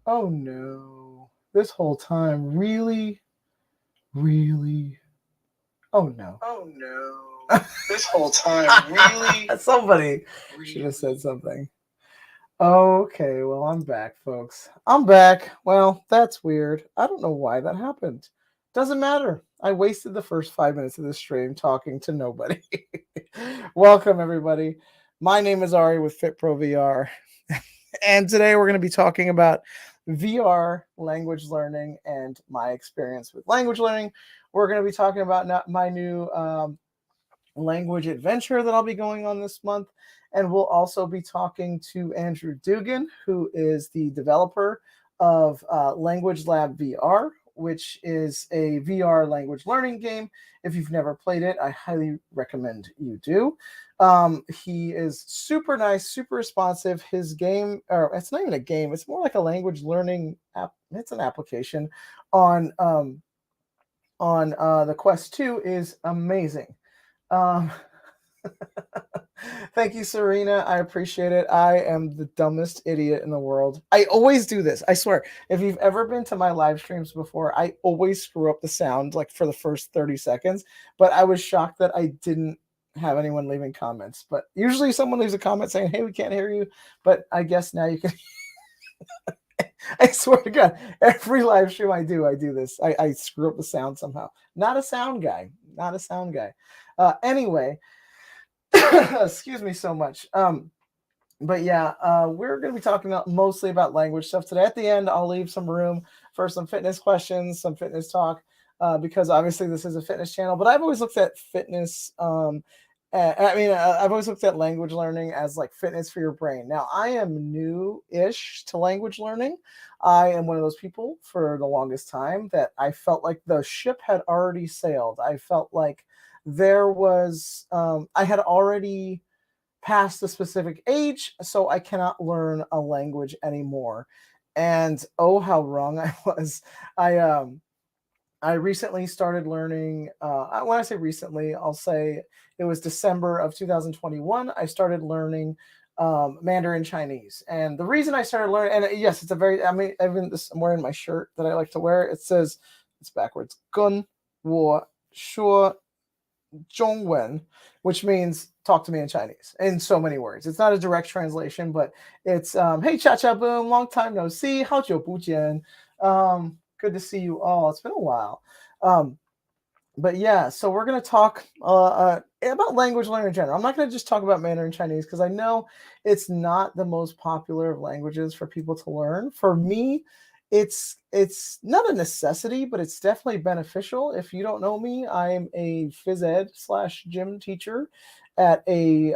Oh no. This whole time, really, really. Oh no. Oh no. This whole time, really? Somebody should have said something. Okay, well, I'm back, folks. I'm back. Well, that's weird. I don't know why that happened. Doesn't matter. I wasted the first 5 minutes of the stream talking to nobody. Welcome, everybody. My name is Ari with FitPro VR. And today we're going to be talking about VR language learning and my experience with language learning. We're going to be talking about my new language adventure that I'll be going on this month. And we'll also be talking to Andrew Dugan, who is the developer of Language Lab VR, which is a VR language learning game. If you've never played it, I highly recommend you do. He is super nice, super responsive. His game, or it's not even a game, it's more like a language learning app. It's an application on the Quest 2 is amazing. Um, Thank you, Serena. I appreciate it. I am the dumbest idiot in the world. I always do this. I swear. If you've ever been to my live streams before, I always screw up the sound like for the first 30 seconds. But I was shocked that I didn't have anyone leaving comments. But usually someone leaves a comment saying, "Hey, we can't hear you." But I guess now you can. I swear to God, every live stream I do this. I screw up the sound somehow. Not a sound guy. Not a sound guy. Anyway, excuse me so much. But yeah, we're going to be talking mostly about language stuff today. At the end, I'll leave some room for some fitness questions, some fitness talk, because obviously this is a fitness channel. But I've always looked at fitness. I've always looked at language learning as like fitness for your brain. Now, I am new-ish to language learning. I am one of those people for the longest time that I felt like the ship had already sailed. I felt like I had already past a specific age, so I cannot learn a language anymore. And oh, how wrong I was. I um I recently started learning. When I say recently, I'll say it was December of 2021. I started learning Mandarin Chinese, and the reason I started learning, and yes, it's a very. I mean, even this, I'm wearing my shirt that I like to wear. It says it's backwards. 跟我说 Zhongwen, which means talk to me in Chinese in so many words. It's not a direct translation, but it's hey cha cha boom, long time no see, 好久不见. Good to see you all. It's been a while. Um, but yeah, so we're gonna talk about language learning in general. I'm not gonna just talk about Mandarin Chinese because I know it's not the most popular of languages for people to learn. For me, it's not a necessity, but it's definitely beneficial. If you don't know me, I'm a phys ed slash gym teacher at a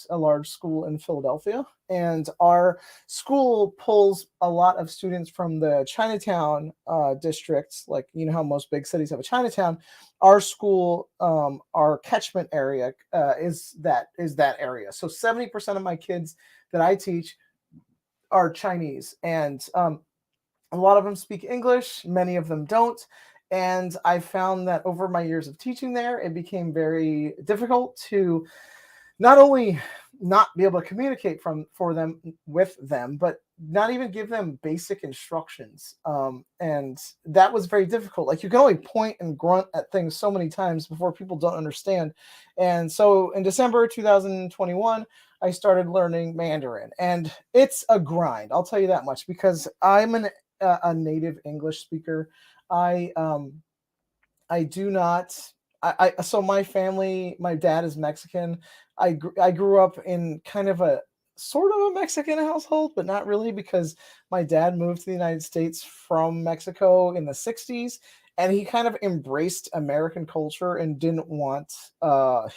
large school in Philadelphia, and our school pulls a lot of students from the Chinatown districts. Like you know how most big cities have a Chinatown. Our school, our catchment area is that area. So 70% of my kids that I teach are Chinese, and a lot of them speak English, many of them don't. And I found that over my years of teaching there, it became very difficult to not only not be able to communicate for them with them, but not even give them basic instructions. And that was very difficult. Like you can only point and grunt at things so many times before people don't understand. And so in December 2021, I started learning Mandarin, and it's a grind. I'll tell you that much because I'm a native English speaker. I I do not. So my family, my dad is Mexican. I grew up in kind of a sort of a Mexican household, but not really because my dad moved to the United States from Mexico in the 60s, and he kind of embraced American culture and didn't want a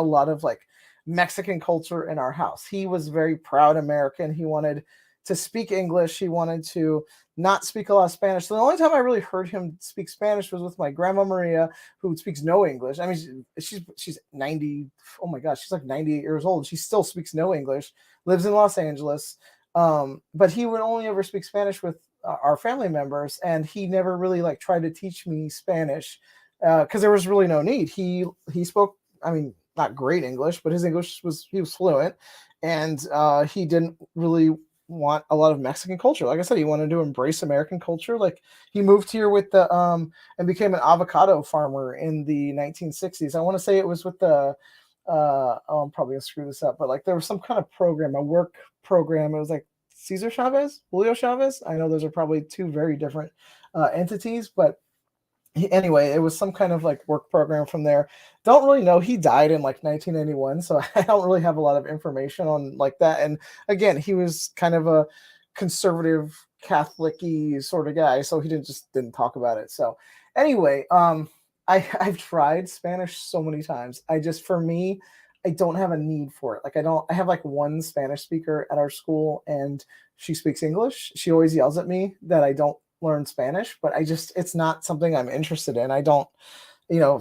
lot of like Mexican culture in our house. He was very proud American. He wanted to speak English. He wanted to not speak a lot of Spanish. So the only time I really heard him speak Spanish was with my grandma Maria, who speaks no English. I mean, she's 90. Oh my gosh, she's like 98 years old. She still speaks no English. Lives in Los Angeles. But he would only ever speak Spanish with our family members, and he never really like tried to teach me Spanish because there was really no need. He spoke. I mean, not great English, but his English was he was fluent, and he didn't really want a lot of Mexican culture. Like I said, he wanted to embrace American culture. Like he moved here with the and became an avocado farmer in the 1960s. I want to say it was with the I'm probably gonna screw this up, but like there was some kind of program, a work program. It was like Cesar Chavez, Julio Chavez. I know those are probably two very different entities, but anyway, it was some kind of like work program from there. Don't really know. He died in like 1991, so I don't really have a lot of information on like that. And again, he was kind of a conservative Catholic-y sort of guy, so he didn't talk about it. So anyway, I've tried Spanish so many times. For me, I don't have a need for it. Like I have like one Spanish speaker at our school, and she speaks English. She always yells at me that I don't learn Spanish, but it's not something I'm interested in. I don't,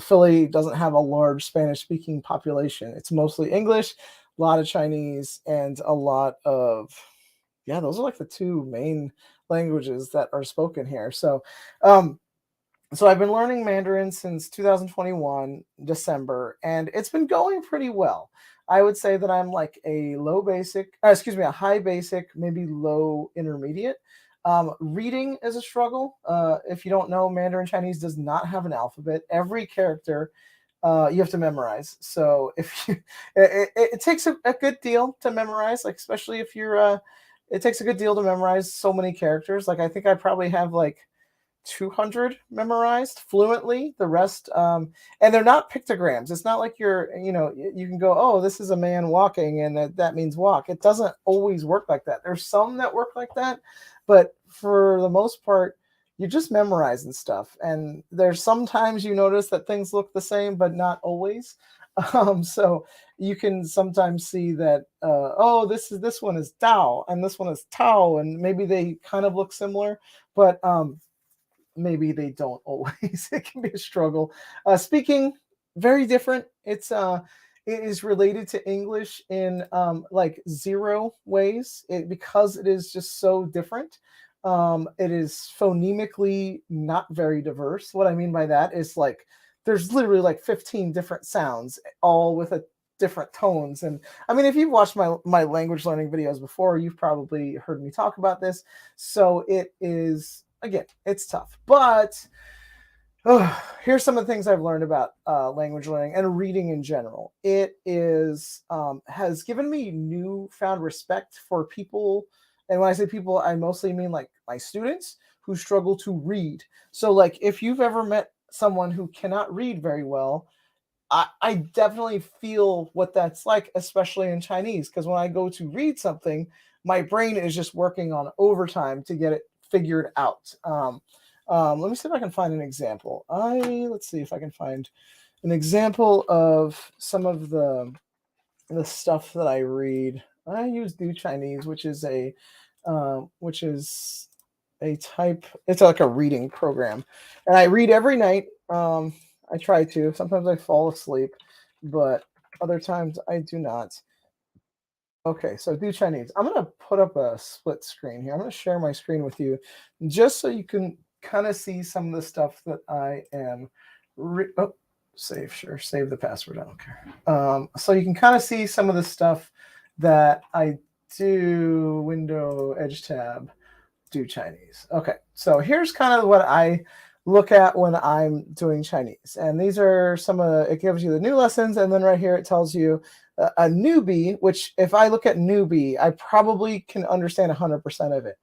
Philly doesn't have a large Spanish speaking population. It's mostly English, a lot of Chinese, and a lot of, yeah, those are like the two main languages that are spoken here. So, so I've been learning Mandarin since 2021 December, and it's been going pretty well. I would say that I'm like a a high basic, maybe low intermediate. Reading is a struggle. If you don't know, Mandarin Chinese does not have an alphabet. Every character you have to memorize. So if you, it takes a good deal to memorize, like especially if you're, it takes a good deal to memorize so many characters. Like I think I probably have like 200 memorized fluently. The rest, and they're not pictograms. It's not like you can go, oh, this is a man walking, and that means walk. It doesn't always work like that. There's some that work like that, but for the most part, you're just memorizing stuff. And there's sometimes you notice that things look the same, but not always. So you can sometimes see that, oh, this one is Dao, and this one is Tao, and maybe they kind of look similar, but maybe they don't always. It can be a struggle. Speaking, very different. It is related to English in like zero ways, because it is just so different. It is phonemically not very diverse. What I mean by that is like there's literally like 15 different sounds, all with a different tones. And I mean, if you've watched my language learning videos before, you've probably heard me talk about this. So it is, again, it's tough, but here's some of the things I've learned about language learning and reading in general. It is has given me newfound respect for people, and when I say people, I mostly mean like my students who struggle to read. So like if you've ever met someone who cannot read very well, I definitely feel what that's like, especially in Chinese, because when I go to read something, my brain is just working on overtime to get it figured out. Let me see if I can find an example. Let's see if I can find an example of some of the stuff that I read. I use Do Chinese, which is a type. It's like a reading program, and I read every night. I try to. Sometimes I fall asleep, but other times I do not. Okay, so Do Chinese. I'm going to put up a split screen here. I'm going to share my screen with you just so you can kind of see some of the stuff that I am. Save, sure. Save the password. I don't care. So you can kind of see some of the stuff that I do. Window, Edge tab, Do Chinese. Okay, so here's kind of what I look at when I'm doing Chinese. And these are it gives you the new lessons, and then right here it tells you a newbie, which if I look at newbie, I probably can understand 100% of it.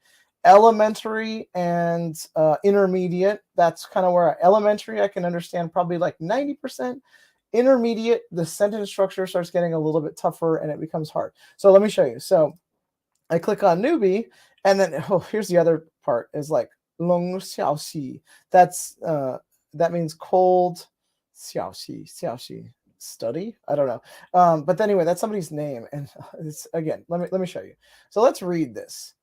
Elementary and intermediate, that's kind of where elementary I can understand probably like 90%. Intermediate, the sentence structure starts getting a little bit tougher and it becomes hard. So let me show you. So I click on newbie, and then here's the other part is like long xiao xi. That means cold xiao xi study. I don't know. But anyway, that's somebody's name, and it's again. Let me show you. So let's read this.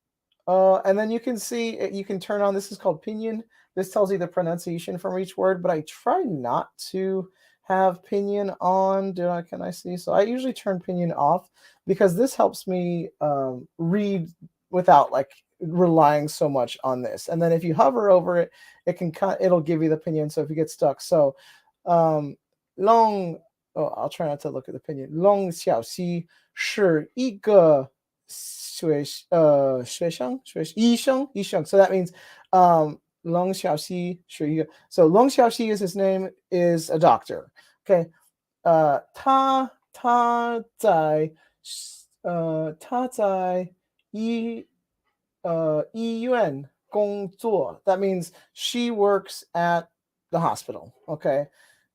And then you can see you can turn on. This is called pinyin. This tells you the pronunciation from each word, but I try not to have pinyin on. Can I see? So I usually turn pinyin off because this helps me read without like relying so much on this. And then if you hover over it, it'll give you the pinyin. So if you get stuck, so long. Oh, I'll try not to look at the pinyin. 龙小溪是一个学生. So that means Long Xiaoxi. Sure you go. So Long Xiaoxi is his name, is a doctor. Okay. 他在医院工作. That means she works at the hospital. Okay.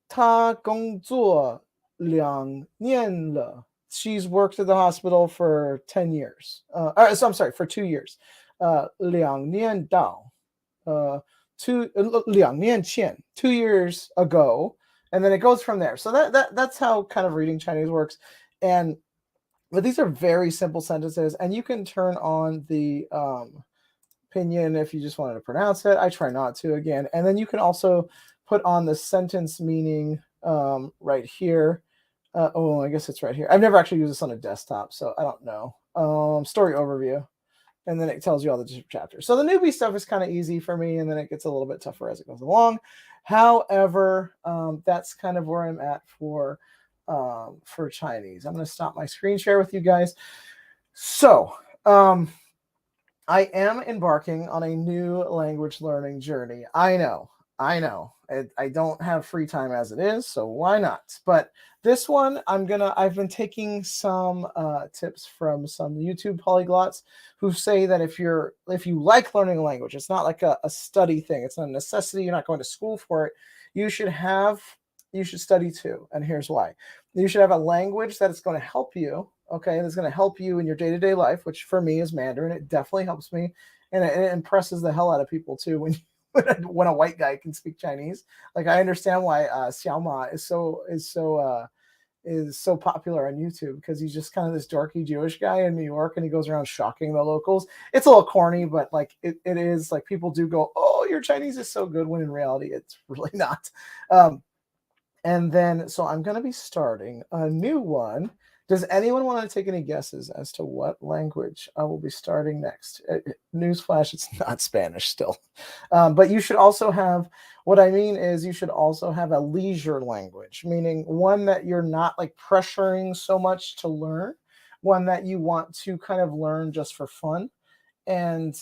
她工作2年了. She's worked at the hospital for 10 years. So I'm sorry, for 2 years. 2年到. 2年前, 2 years ago, and then it goes from there. So that's how kind of reading Chinese works. But these are very simple sentences, and you can turn on the pinyin if you just wanted to pronounce it. I try not to, again. And then you can also put on the sentence meaning right here. I guess it's right here. I've never actually used this on a desktop, so I don't know. Story overview. And then it tells you all the different chapters. So the newbie stuff is kind of easy for me, and then it gets a little bit tougher as it goes along. However, that's kind of where I'm at for Chinese. I'm going to stop my screen share with you guys. So I am embarking on a new language learning journey. I know. I don't have free time as it is, so why not? But this one, I've been taking some tips from some YouTube polyglots who say that if you like learning a language, it's not like a study thing. It's not a necessity. You're not going to school for it. You should study too. And here's why. You should have a language that is going to help you. Okay, that's going to help you in your day-to-day life, which for me is Mandarin. It definitely helps me, and it impresses the hell out of people too when a white guy can speak Chinese. Like, I understand why Xiaoma is so popular on YouTube, because he's just kind of this dorky Jewish guy in New York, and he goes around shocking the locals. It's a little corny, but like it is, like, people do go, "Oh, your Chinese is so good," when in reality it's really not. And then, so I'm going to be starting a new one. Does anyone want to take any guesses as to what language I will be starting next? Newsflash, it's not Spanish still. But you should also have, what I mean is you should also have a leisure language, meaning one that you're not like pressuring so much to learn, one that you want to kind of learn just for fun. And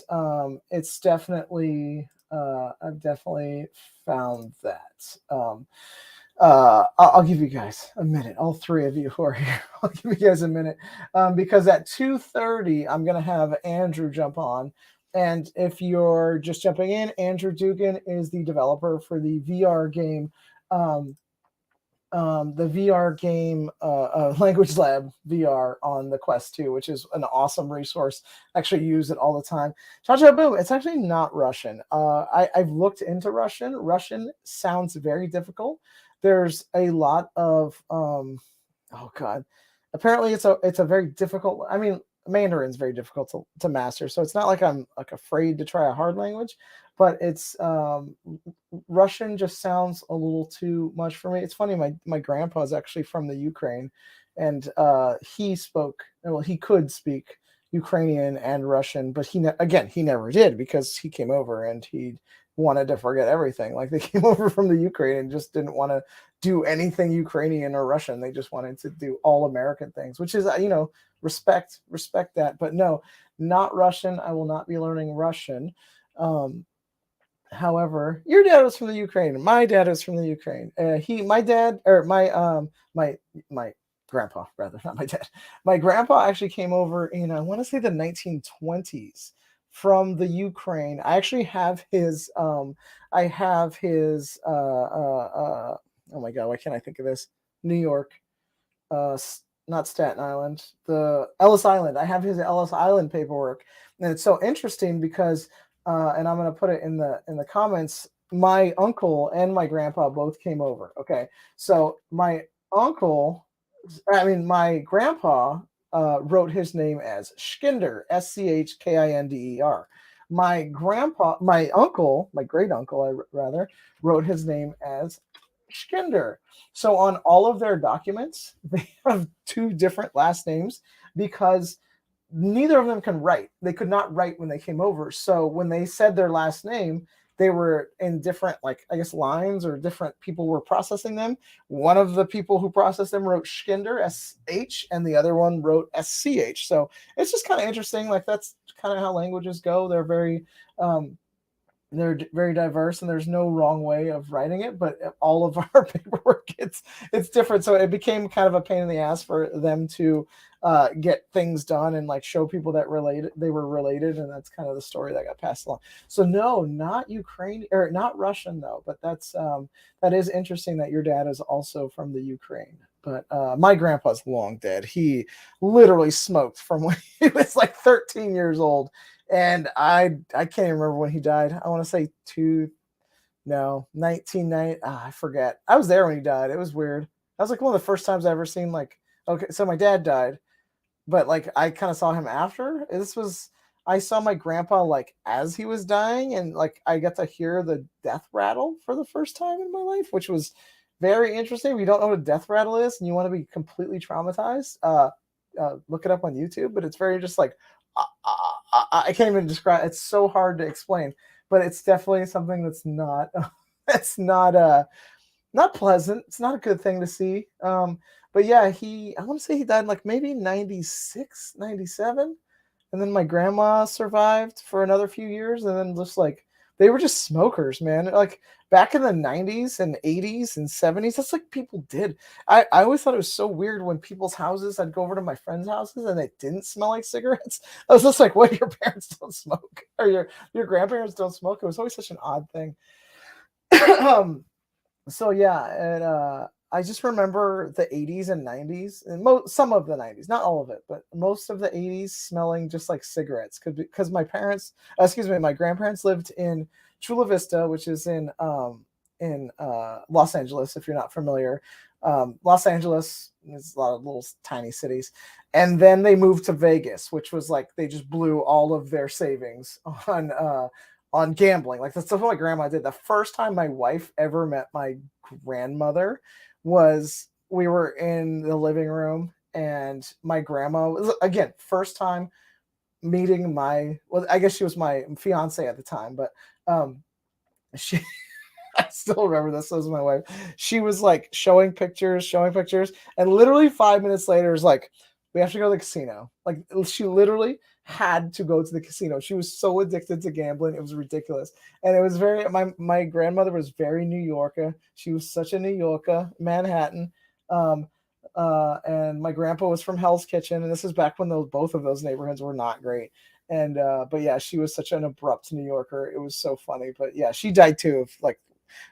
it's definitely, I've definitely found that. I'll give you guys a minute. All three of you who are here, I'll give you guys a minute, because at 2:30 I'm gonna have Andrew jump on, and if you're just jumping in, Andrew Dugan is the developer for the VR game, Language Lab VR on the Quest 2, which is an awesome resource. I actually use it all the time. Cha-cha boom, it's actually not Russian. I've looked into Russian. Russian sounds very difficult. There's a lot of apparently it's a very difficult, I mean, Mandarin's very difficult to master, so it's not like I'm like afraid to try a hard language, but it's Russian just sounds a little too much for me. It's funny, my grandpa is actually from the Ukraine, and he could speak Ukrainian and Russian, but he never did, because he came over and he wanted to forget everything. Like, they came over from the Ukraine and just didn't want to do anything Ukrainian or Russian. They just wanted to do all American things, which is, respect that. But no, not Russian. I will not be learning Russian. However, your dad was from the Ukraine. My dad is from the Ukraine. My grandpa, rather, not my dad. My grandpa actually came over in, I want to say, the 1920s from the Ukraine. I actually have his, oh my God, why can't I think of this? New York, not Staten Island, the Ellis Island. I have his Ellis Island paperwork. And it's so interesting because, and I'm going to put it in the comments, my uncle and my grandpa both came over. Okay. So my grandpa wrote his name as Schkinder, Schkinder. My great uncle, wrote his name as Schkinder. So on all of their documents, they have two different last names because neither of them can write. They could not write when they came over. So when they said their last name, they were in different, like, I guess, lines, or different people were processing them. One of the people who processed them wrote Schkinder, SH, and the other one wrote SCH. So it's just kind of interesting. Like, that's kind of how languages go. Um, they're very diverse, and there's no wrong way of writing it, but all of our paperwork, it's different. So it became kind of a pain in the ass for them to get things done and like show people that they were related, and that's kind of the story that got passed along. So no, not Ukraine, or not Russian though, but that is interesting that your dad is also from the Ukraine. But my grandpa's long dead. He literally smoked from when he was like 13 years old, and I can't even remember when he died. I want to say 1990. I forget. I was there when he died. It was weird. That was like one of the first times I ever seen, like, okay, so my dad died, but like I kind of saw him after. I saw my grandpa like as he was dying, and like I got to hear the death rattle for the first time in my life, which was very interesting. If you don't know what a death rattle is and you want to be completely traumatized, look it up on YouTube. But it's very just like I can't even describe. It's so hard to explain, but it's definitely something that's not it's not pleasant. It's not a good thing to see. But yeah, I want to say he died like maybe 96, 97. And then my grandma survived for another few years, and then just like they were just smokers, man. Like back in the 90s and 80s and 70s, that's like people did. I always thought it was so weird when people's houses, I'd go over to my friends' houses and they didn't smell like cigarettes. I was just like, what, your parents don't smoke? Or your grandparents don't smoke? It was always such an odd thing. So yeah, and I just remember the 80s and 90s, and some of the 90s, not all of it, but most of the 80s smelling just like cigarettes, because my my grandparents lived in Chula Vista, which is in Los Angeles. If you're not familiar, Los Angeles is a lot of little tiny cities, and then they moved to Vegas, which was like they just blew all of their savings on gambling. Like that's what my grandma did. The first time my wife ever met my grandmother was we were in the living room, and my grandma was, again, first time meeting I guess she was my fiance at the time, but she I still remember this. This was my wife. She was like showing pictures, and literally 5 minutes later was like, we have to go to the casino. Like she literally had to go to the casino. She was so addicted to gambling. It was ridiculous. And it was my grandmother was very New Yorker. She was such a New Yorker, Manhattan. Um, and my grandpa was from Hell's Kitchen. And this is back when both of those neighborhoods were not great. And but yeah, she was such an abrupt New Yorker. It was so funny. But yeah, she died too of like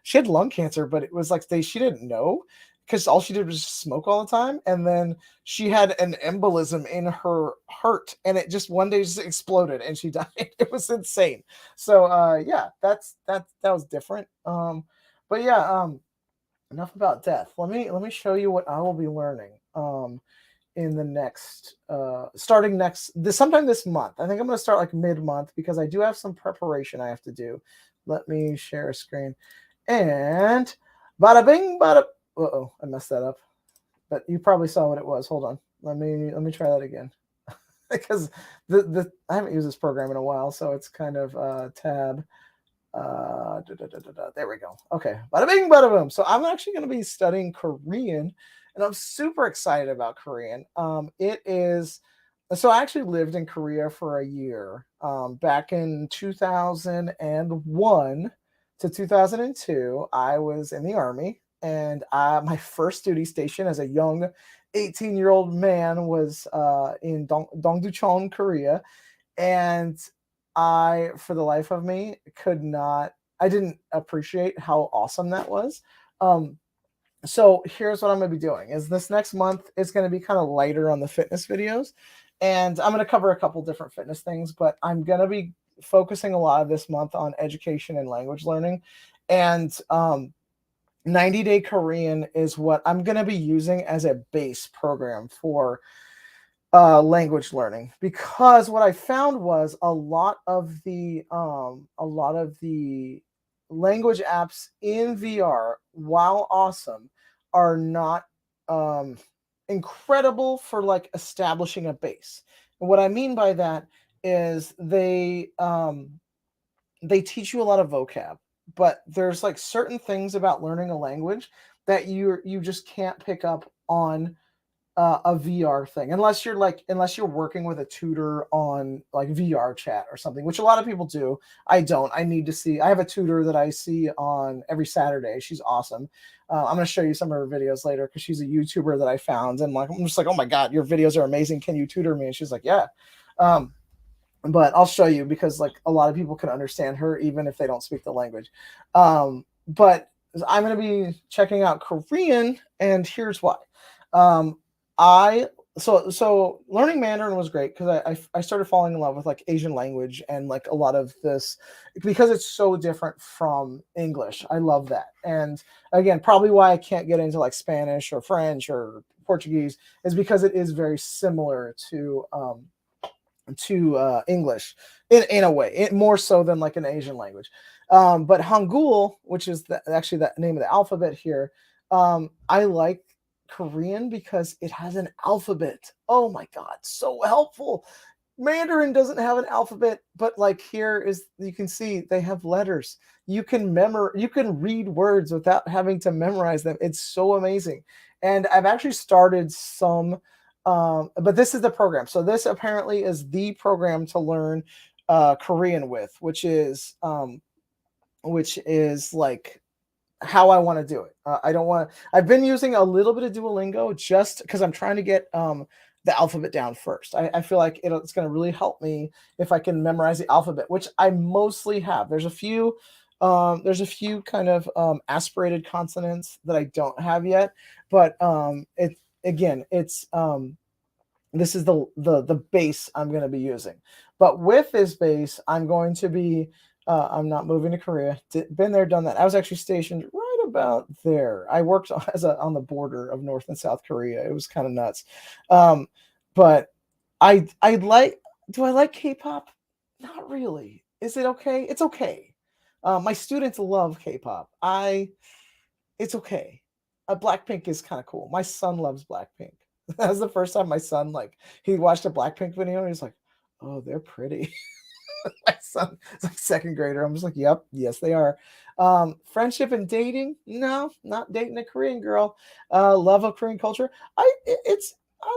she had lung cancer, but it was like she didn't know, because all she did was just smoke all the time. And then she had an embolism in her heart, and it just one day just exploded and she died. It was insane. So yeah, that was different. But yeah, enough about death. Let me show you what I will be learning in the next starting sometime this month. I think I'm going to start like mid-month, because I do have some preparation I have to do. Let me share a screen. And bada bing, bada. Uh-oh, I messed that up. But you probably saw what it was. Hold on. Let me try that again. Because I haven't used this program in a while, so it's kind of tab. There we go. Okay. Bada bing, bada boom. So I'm actually going to be studying Korean, and I'm super excited about Korean. It is. So I actually lived in Korea for a year, back in 2001 to 2002. I was in the army, and my first duty station as a young 18-year-old man was in Dongducheon, Korea. And for the life of me, I didn't appreciate how awesome that was. So here's what I'm going to be doing is this next month is going to be kind of lighter on the fitness videos. And I'm going to cover a couple different fitness things, but I'm going to be focusing a lot of this month on education and language learning. And 90-day Korean is what I'm going to be using as a base program for language learning, because what I found was a lot of the language apps in VR, while awesome, are not incredible for like establishing a base. And what I mean by that is they teach you a lot of vocab, but there's like certain things about learning a language that you just can't pick up on a VR thing unless you're working with a tutor on like VR chat or something, which a lot of people do. I don't. I need to see. I have a tutor that I see on every Saturday. She's awesome. I'm going to show you some of her videos later because she's a YouTuber that I found, and like I'm just like, oh my god, your videos are amazing. Can you tutor me? And she's like, yeah. Um, but I'll show you because like a lot of people can understand her even if they don't speak the language. But I'm going to be checking out Korean, and here's why. Um, I so learning Mandarin was great because I started falling in love with like Asian language and like a lot of this because it's so different from English. I love that, and again, probably why I can't get into like Spanish or French or Portuguese is because it is very similar to English in a way, more so than like an Asian language. But Hangul, which is actually the name of the alphabet here, I like Korean because it has an alphabet. Oh my God, so helpful. Mandarin doesn't have an alphabet, but like here is you can see they have letters. You can read words without having to memorize them. It's so amazing. And I've actually started some but this is the program. So this apparently is the program to learn Korean with, which is like how I want to do it. I don't want to. I've been using a little bit of Duolingo just because I'm trying to get the alphabet down first. I feel like it's going to really help me if I can memorize the alphabet, which I mostly have. There's a few kind of aspirated consonants that I don't have yet, but it's this is the base I'm going to be using. But with this base, I'm going to be I'm not moving to Korea. Been there, done that. I was actually stationed right about there. I worked on the border of North and South Korea. It was kind of nuts. But I like. Do I like K-pop? Not really. Is it okay? It's okay. My students love K-pop. It's okay. Blackpink is kind of cool. My son loves Blackpink. That was the first time my son he watched a Blackpink video and he's like, "Oh, they're pretty." My son is like second grader. I'm just like, "Yep, yes, they are." Friendship and dating? No, not dating a Korean girl. Love of Korean culture? I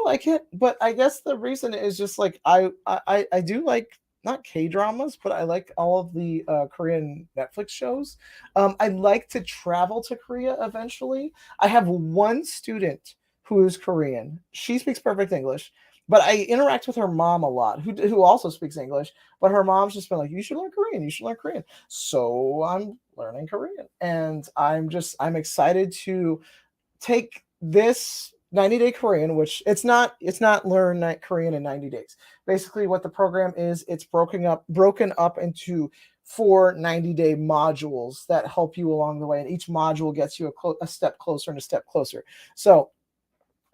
like it, but I guess the reason is just like I do like not K dramas, but I like all of the Korean Netflix shows. I'd like to travel to Korea eventually. I have one student who is Korean. She speaks perfect English, but I interact with her mom a lot, who also speaks English. But her mom's just been like, "You should learn Korean. You should learn Korean." So I'm learning Korean, and I'm excited to take this 90-day Korean, which it's not learn Korean in 90 days. Basically what the program is, it's broken up into 4 90-day modules that help you along the way, and each module gets you a step closer and a step closer. So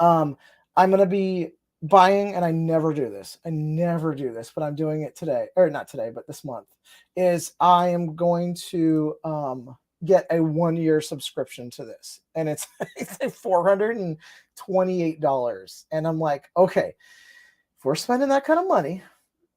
I'm going to be buying, and I never do this, but I'm doing it today, or not today, but this month, is I am going to get a 1-year subscription to this, and it's like $428, and I'm like, okay, if we're spending that kind of money,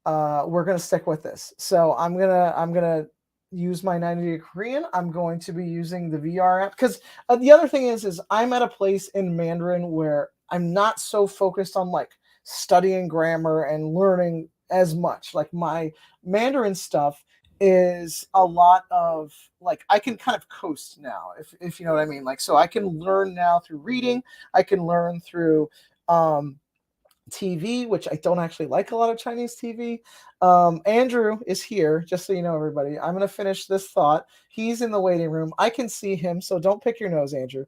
we're gonna stick with this. So I'm gonna use my 90-day Korean. I'm going to be using the VR app because the other thing is I'm at a place in Mandarin where I'm not so focused on like studying grammar and learning as much. Like my Mandarin stuff is a lot of like I can kind of coast now, if you know what I mean. Like so I can learn now through reading, I can learn through TV, which I don't actually like a lot of Chinese TV. Andrew is here, just so you know, everybody. I'm going to finish this thought. He's in the waiting room. I can see him, so don't pick your nose, Andrew.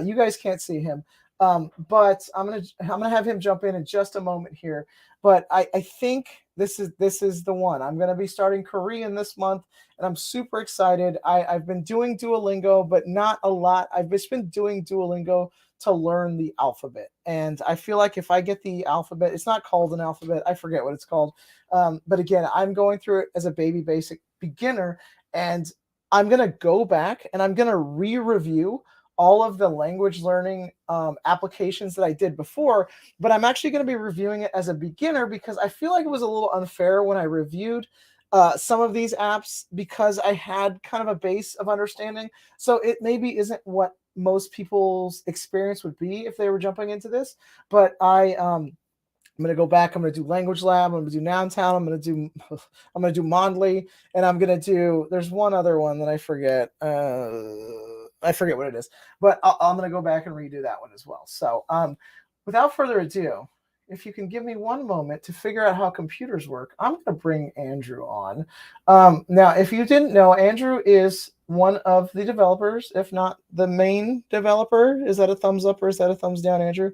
You guys can't see him. But I'm gonna have him jump in just a moment here. But I think this is the one. I'm gonna be starting Korean this month, and I'm super excited. I've been doing Duolingo, but not a lot. I've just been doing Duolingo to learn the alphabet, and I feel like if I get the alphabet, it's not called an alphabet. I forget what it's called. But again, I'm going through it as a baby basic beginner, and I'm gonna go back and I'm gonna re-review all of the language learning applications that I did before, but I'm actually going to be reviewing it as a beginner because I feel like it was a little unfair when I reviewed some of these apps because I had kind of a base of understanding. So it maybe isn't what most people's experience would be if they were jumping into this. But I'm gonna go back. I'm gonna do language lab. I'm gonna do noun town. I'm gonna do Mondly, and I'm gonna do. There's one other one that I forget. I forget what it is, but I'm gonna go back and redo that one as well. So without further ado, if you can give me one moment to figure out how computers work, I'm gonna bring Andrew on. Now, if you didn't know, Andrew is one of the developers, if not the main developer. Is that a thumbs up or is that a thumbs down, Andrew?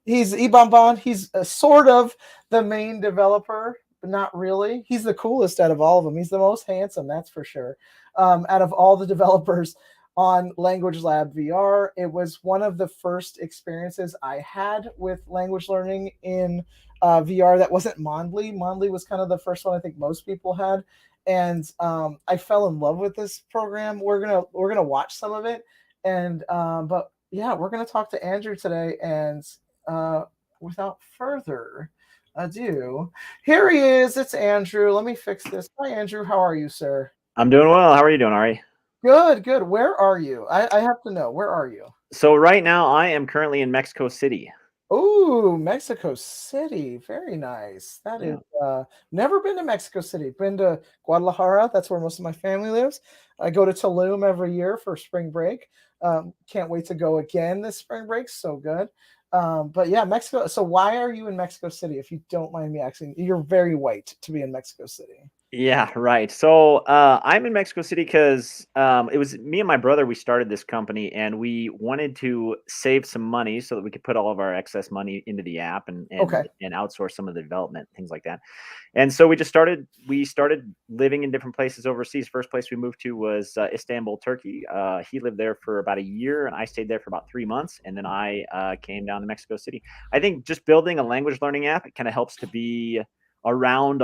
He's Ibamban. He's sort of the main developer, but not really. He's the coolest out of all of them. He's the most handsome, that's for sure. Out of all the developers on Language Lab VR, it was one of the first experiences I had with language learning in VR that wasn't Mondly. Mondly was kind of the first one I think most people had, and I fell in love with this program. We're gonna watch some of it, and but yeah, we're gonna talk to Andrew today, and uh, without further ado, here he is. It's Andrew. Let me fix this. Hi, Andrew. How are you, sir? I'm doing well. How are you doing, Ari? Good, good. Where are you? I have to know. Where are you? So right now I am currently in Mexico City. Oh, Mexico City. Very nice. That is Yeah. never been to Mexico City. Been to Guadalajara. That's where most of my family lives. I go to Tulum every year for spring break. Can't wait to go again this spring break. So good. But yeah, Mexico. So why are you in Mexico City? If you don't mind me asking, you're very white to be in Mexico City. Yeah, right. So I'm in Mexico City because it was me and my brother. We started this company and we wanted to save some money so that we could put all of our excess money into the app and Okay. and outsource some of the development, things like that. And so we started living in different places overseas. First place we moved to was Istanbul, Turkey. He lived there for about a year, and I stayed there for about 3 months. And then I came down to Mexico City. I think just building a language learning app, it kind of helps to be around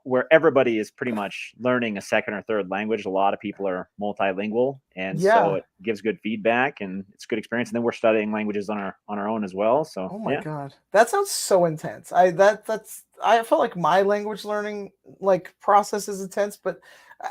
where everybody is pretty much learning a second or third language. A lot of people are multilingual, and so Yeah. it gives good feedback and it's a good experience. And then we're studying languages on our own as well. So Oh my yeah. God. That sounds so intense. That's I felt like my language learning like process is intense, but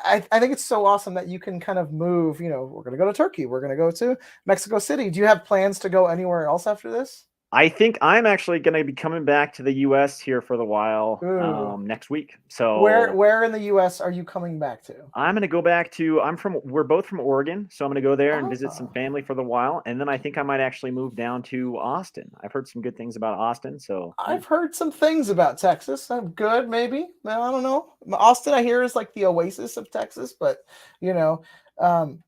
I think it's so awesome that you can kind of move, we're gonna go to Turkey, we're gonna go to Mexico City. Do you have plans to go anywhere else after this? I think I'm actually going to be coming back to the US here for the while Ooh. next week. Where So where in the US are you coming back to? I'm going to go back to, we're both from Oregon. So I'm going to go there and visit some Ah, family for the while. And then I think I might actually move down to Austin. I've heard some good things about Austin. So yeah. I've heard some things about Texas. I'm good, maybe. Well, I don't know. Austin, I hear, is like the oasis of Texas, but you know, um,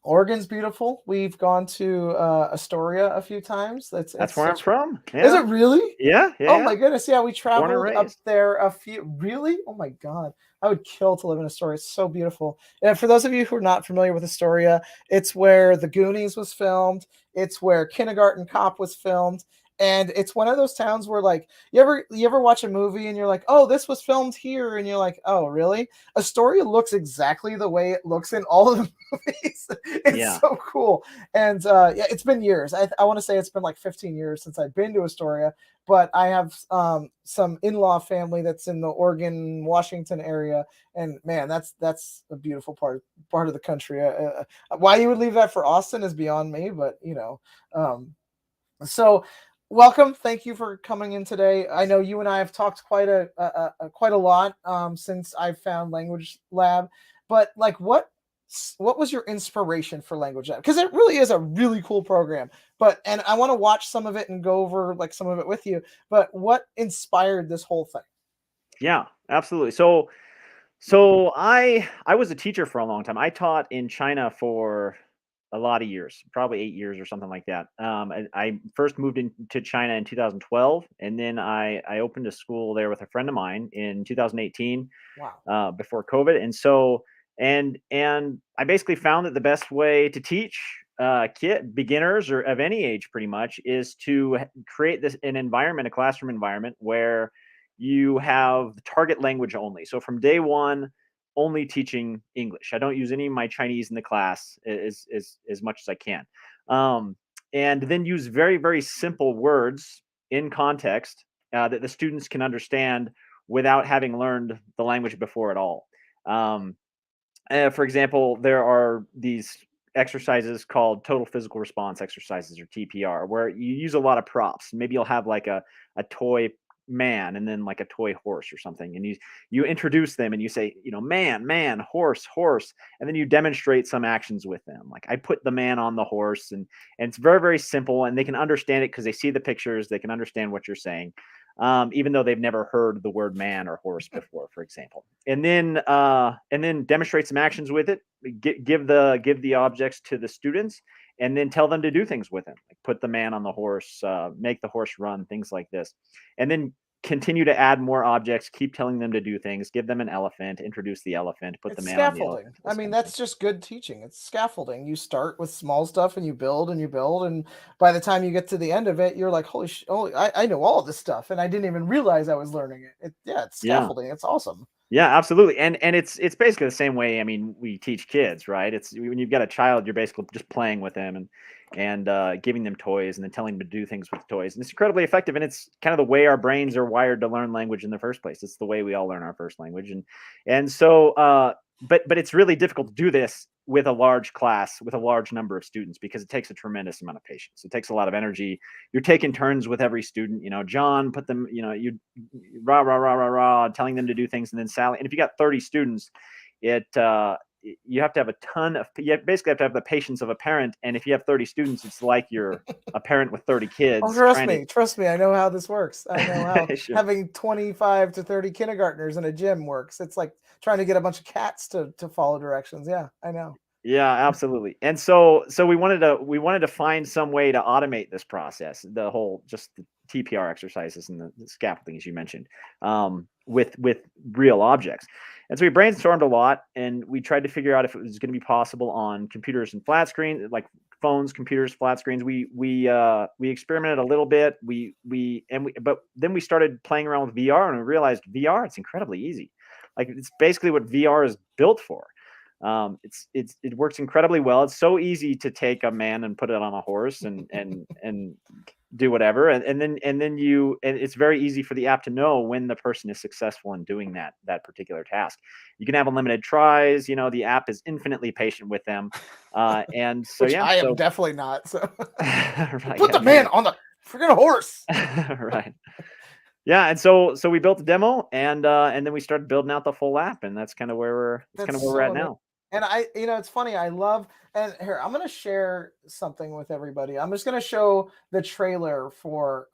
Oregon's beautiful. We've gone to Astoria a few times. That's That's it's where I'm such. from. Is Yeah. it really? Yeah. Yeah. Oh Yeah. my goodness! Yeah, we Born and traveled up raised. there a few. Really? Oh my God! I would kill to live in Astoria. It's so beautiful. And for those of you who are not familiar with Astoria, it's where The Goonies was filmed. It's where Kindergarten Cop was filmed. And it's one of those towns where, like, you ever watch a movie and you're like, oh, this was filmed here, and you're like, oh, really? Astoria looks exactly the way it looks in all of the movies. It's Yeah. so cool. And yeah, it's been years. I want to say it's been like 15 years since I've been to Astoria, but I have some in-law family that's in the Oregon, Washington area, and man, that's a beautiful part of the country. Why you would leave that for Austin is beyond me, but so welcome. Thank you for coming in today. I know you and I have talked quite a lot since I found Language Lab, but like what was your inspiration for Language Lab? Because it really is a really cool program. And I want to watch some of it and go over like some of it with you. But what inspired this whole thing? Yeah, absolutely. So I was a teacher for a long time. I taught in China for a lot of years, probably 8 years or something like that. I first moved into China in 2012, and then I opened a school there with a friend of mine in 2018, Wow. before COVID. And so and I basically found that the best way to teach kid beginners or of any age pretty much is to create an environment, a classroom environment where you have the target language only. So from day one, only teaching English. I don't use any of my Chinese in the class as much as I can. And then use very, very simple words in context that the students can understand without having learned the language before at all. For example, there are these exercises called total physical response exercises, or TPR, where you use a lot of props. Maybe you'll have like a toy man and then like a toy horse or something, and you introduce them and you say, man, horse, and then you demonstrate some actions with them. Like, I put the man on the horse, and it's very, very simple, and they can understand it because they see the pictures. They can understand what you're saying. Even though they've never heard the word man or horse before, for example, and then demonstrate some actions with it. Give the objects to the students, and then tell them to do things with them, like put the man on the horse, make the horse run, things like this, and then continue to add more objects. Keep telling them to do things. Give them an elephant. Introduce the elephant. Put the It's man on the scaffolding. elephant. I mean, that's just good teaching. It's scaffolding. You start with small stuff and you build, and by the time you get to the end of it, you're like, holy shit, I know all this stuff, and I didn't even realize I was learning it. It's Yeah. scaffolding. It's awesome. Yeah, absolutely. And it's basically the same way. I mean, we teach kids, right? It's when you've got a child, you're basically just playing with them and giving them toys and then telling them to do things with toys. And it's incredibly effective. And it's kind of the way our brains are wired to learn language in the first place. It's the way we all learn our first language. And so but it's really difficult to do this with a large class, with a large number of students, because it takes a tremendous amount of patience. It takes a lot of energy. You're taking turns with every student. John, put them, you rah, rah, rah, rah, rah, telling them to do things. And then Sally, and if you got 30 students, you have to have you basically have to have the patience of a parent. And if you have 30 students, it's like you're a parent with 30 kids. Oh, trust me. I know how this works. I know how Sure. Having 25 to 30 kindergartners in a gym works. It's like trying to get a bunch of cats to follow directions. Yeah, I know. Yeah, absolutely. And so we wanted to find some way to automate this process, the whole, just the TPR exercises and the scaffolding, as you mentioned, with real objects. And so we brainstormed a lot, and we tried to figure out if it was going to be possible on computers and flat screen, like phones, computers, flat screens. We experimented a little bit. But then we started playing around with VR, and we realized VR, it's incredibly easy. Like, it's basically what VR is built for. It works incredibly well. It's so easy to take a man and put it on a horse and do whatever, and then it's very easy for the app to know when the person is successful in doing that particular task. You can have unlimited tries. The app is infinitely patient with them, and so Which yeah, I am definitely not. So right, put the man on the freaking horse. Right. Yeah, and so we built a demo, and then we started building out the full app, and that's kind of where we're at now. And it's funny. I love, and here, I'm going to share something with everybody. I'm just going to show the trailer for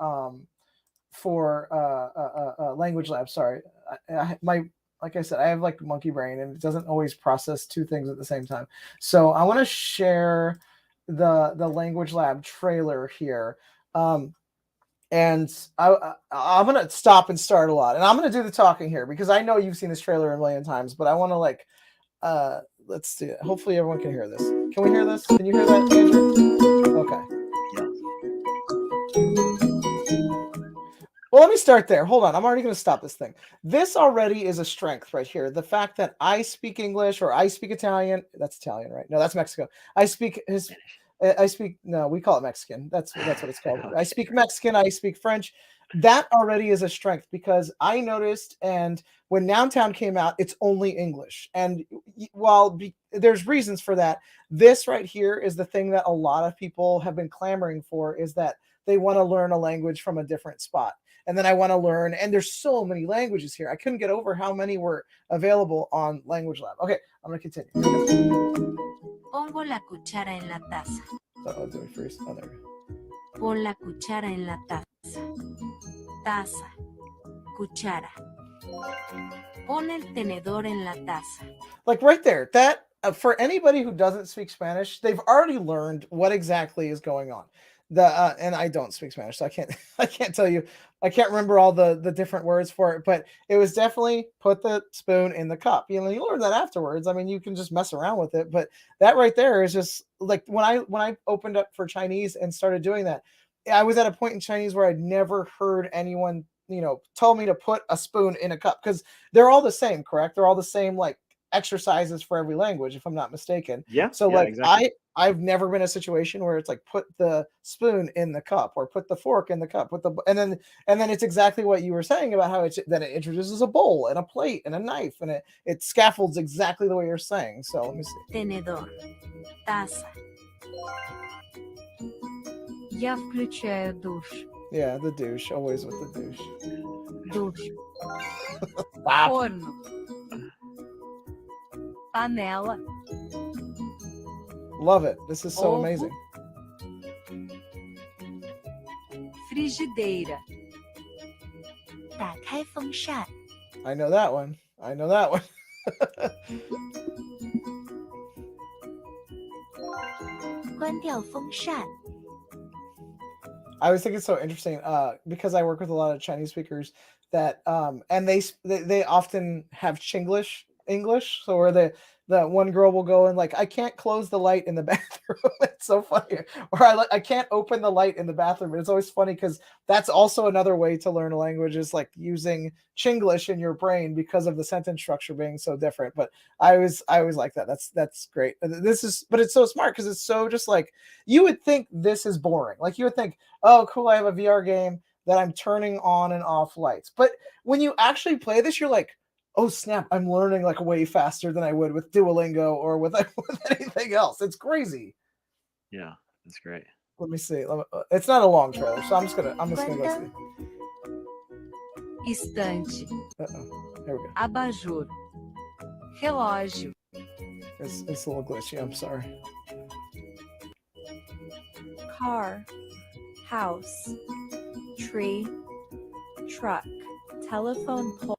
Language Lab. Sorry. Like I said, I have like monkey brain, and it doesn't always process two things at the same time. So I want to share the Language Lab trailer here. And I'm going to stop and start a lot, and I'm going to do the talking here because I know you've seen this trailer a million times, but I want to let's see it. Hopefully everyone can hear this. Can we hear this? Can you hear that, Andrew? Okay. Yeah. Well, let me start there. Hold on. I'm already going to stop this thing. This already is a strength right here. The fact that I speak English, or I speak Italian. That's Italian, right? No, that's Mexico. No, we call it Mexican. That's what it's called. Okay. I speak Mexican. I speak French. That already is a strength, because I noticed, and when Nountown came out, it's only English. And while there's reasons for that, this right here is the thing that a lot of people have been clamoring for, is that they want to learn a language from a different spot. And then I want to learn, and there's so many languages here. I couldn't get over how many were available on Language Lab. Okay, I'm going to continue. Pongo la cuchara en la taza. I'll do it first. Oh, there we go. Pon la cuchara en la taza. Taza. Cuchara. Pon el tenedor en la taza. Like right there, that for anybody who doesn't speak Spanish, they've already learned what exactly is going on. And I don't speak Spanish, so I can't tell you. I can't remember all the different words for it, but it was definitely put the spoon in the cup. You learn that afterwards. I mean, you can just mess around with it, but that right there is just like when I opened up for Chinese and started doing that, I was at a point in Chinese where I'd never heard anyone, tell me to put a spoon in a cup, because they're all the same, correct? They're all the same, like, exercises for every language, if I'm not mistaken. Yeah. So yeah, like exactly. I've never been in a situation where it's like put the spoon in the cup or put the fork in the cup with the and then it's exactly what you were saying about how it introduces a bowl and a plate and a knife and it scaffolds exactly the way you're saying. So let me see. Tenedor. Taza. Я включаю душ. Yeah, the douche, always with the douche. Душ. Stop. Forno. Panela. Love it. This is so Ovo. amazing. Frigideira. 打开风扇。 I know that one. I know that one. 关掉风扇。 I always think it's so interesting because I work with a lot of Chinese speakers that and they often have Chinglish English. So where the one girl will go and like, I can't close the light in the bathroom. It's so funny. Or I can't open the light in the bathroom. It's always funny because that's also another way to learn a language is like using Chinglish in your brain because of the sentence structure being so different. But I always like that. That's great. But it's so smart because it's so just like, you would think this is boring. Like you would think, oh, cool, I have a VR game that I'm turning on and off lights. But when you actually play this, you're like, oh snap, I'm learning like way faster than I would with Duolingo or with anything else. It's crazy. Yeah, that's great. Let me see. It's not a long trailer, so I'm just gonna go see. Estante. Here we go. Abajur. Relógio. It's a little glitchy. I'm sorry. Car. House. Tree. Truck. Telephone pole.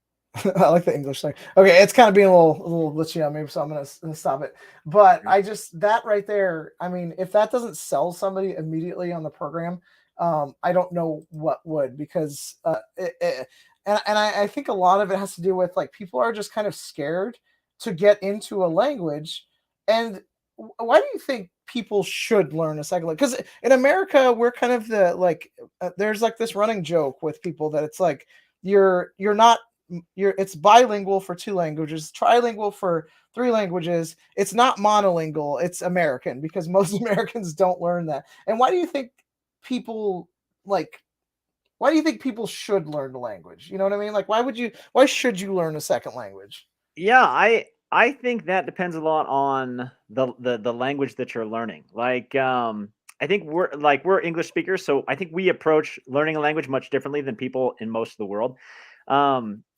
I like the English thing. Okay, it's kind of being a little glitchy on me, so I'm gonna stop it. But I just that right there. I mean, if that doesn't sell somebody immediately on the program, I don't know what would, because I think a lot of it has to do with like people are just kind of scared to get into a language. And why do you think people should learn a second language? Because in America, we're kind of the like there's like this running joke with people that it's like it's bilingual for 2 languages, trilingual for 3 languages. It's not monolingual, it's American, because most Americans don't learn that. And why do you think people should learn the language? You know what I mean? Like why should you learn a second language? Yeah, I think that depends a lot on the language that you're learning. Like I think we're English speakers, so I think we approach learning a language much differently than people in most of the world.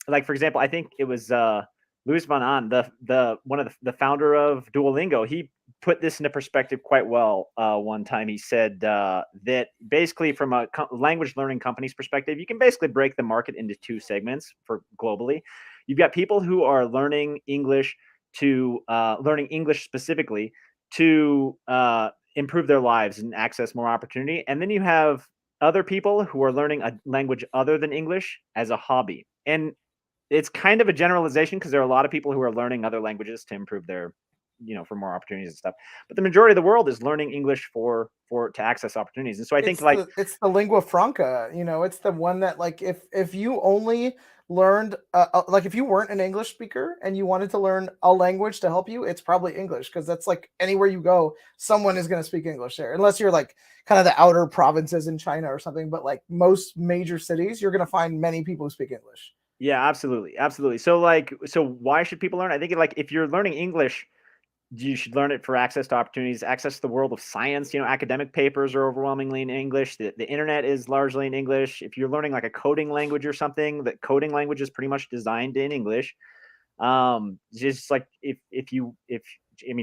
Like for example, I think it was Louis van Aan, the one of the founder of Duolingo. He put this into perspective quite well. One time he said that basically from a language learning company's perspective, you can basically break the market into 2 segments for globally. You've got people who are learning English specifically to improve their lives and access more opportunity. And then you have other people who are learning a language other than English as a hobby. And it's kind of a generalization because there are a lot of people who are learning other languages to improve their, for more opportunities and stuff. But the majority of the world is learning English to access opportunities. And so I think it's the lingua franca, it's the one that like if you only learned like if you weren't an English speaker and you wanted to learn a language to help you, it's probably English, because that's like anywhere you go, someone is going to speak English there, unless you're like kind of the outer provinces in China or something. But like most major cities, you're going to find many people who speak English. Yeah, absolutely. So why should people learn? I think like if you're learning English, you should learn it for access to opportunities, access to the world of science. Academic papers are overwhelmingly in English. The internet is largely in English. If you're learning like a coding language or something, that coding language is pretty much designed in English. Just like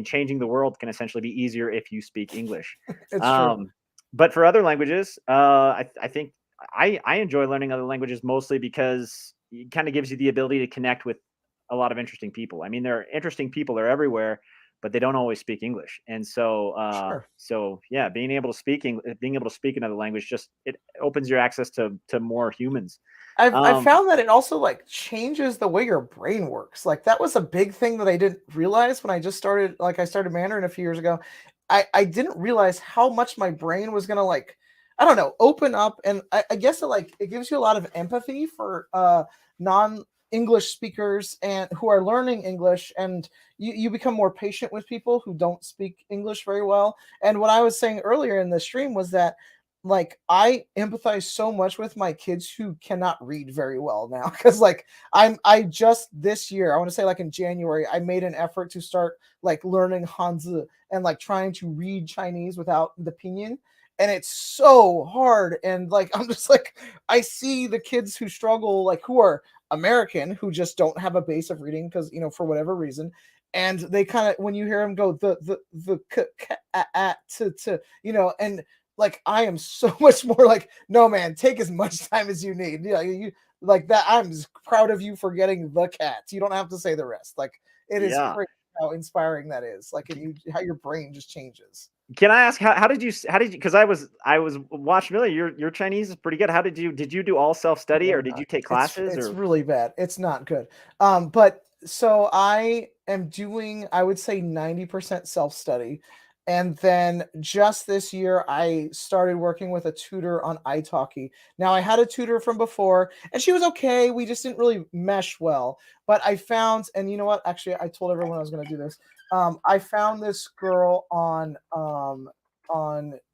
changing the world can essentially be easier if you speak English. It's true. But for other languages, I think I enjoy learning other languages mostly because it kind of gives you the ability to connect with a lot of interesting people. I mean, there are interesting people, they're everywhere, but they don't always speak English. And so, so yeah, being able to speak another language, just it opens your access to more humans. I've found that it also like changes the way your brain works. Like that was a big thing that I didn't realize when I just started. Like I started Mandarin a few years ago. I didn't realize how much my brain was gonna like, I don't know, open up. And I guess it gives you a lot of empathy for English speakers and who are learning English, and you become more patient with people who don't speak English very well. And what I was saying earlier in the stream was that like I empathize so much with my kids who cannot read very well now, because like I just this year, I want to say like in January, I made an effort to start like learning Hanzi and like trying to read Chinese without the pinyin, and it's so hard. And like I'm just like, I see the kids who struggle, like who are American, who just don't have a base of reading because, you know, for whatever reason. And they kind of, when you hear them go to, you know, and like I am so much more like, no man, take as much time as you need. Yeah, you like that. I'm proud of you for getting the cats. You don't have to say the rest. Like it is Yeah. crazy how inspiring that is. Like how your brain just changes. Can I ask how did you because I was watching earlier, your Chinese is pretty good. How did you do all self-study or did you take classes It's or really bad. It's not good. But so I am doing, I would say 90% self-study. And then just this year, I started working with a tutor on italki. Now, I had a tutor from before, and she was okay. We just didn't really mesh well. But I found, and you know what? Actually, I told everyone I was going to do this. I found this girl on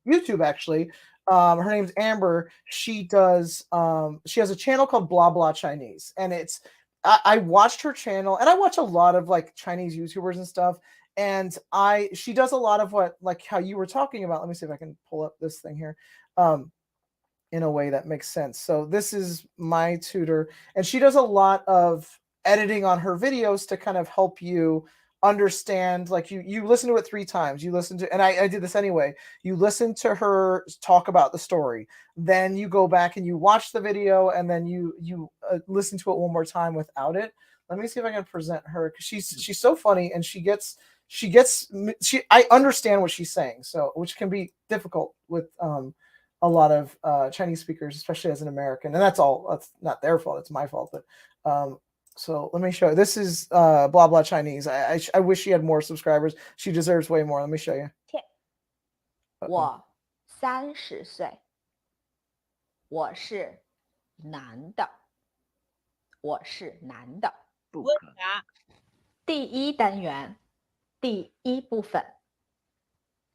YouTube, actually. Her name's Amber. She does, she has a channel called Blah Blah Chinese. And it's, I watched her channel, and I watch a lot of like Chinese YouTubers and stuff. And she does a lot of what, like how you were talking about. Let me see if I can pull up this thing here in a way that makes sense. So this is my tutor, and she does a lot of editing on her videos to kind of help you understand. Like you listen to it 3 times. You listen to, and I did this anyway. You listen to her talk about the story, then you go back and you watch the video, and then you listen to it one more time without it. Let me see if I can present her, because she's so funny, and I understand what she's saying, so which can be difficult with a lot of Chinese speakers, especially as an American. And that's not their fault, it's my fault. But so let me show you. This is Blah Blah Chinese. I wish she had more subscribers. She deserves way more. Let me show you. 我30岁，我是男的，我是男的。不问可能答。第一单元，第一部分。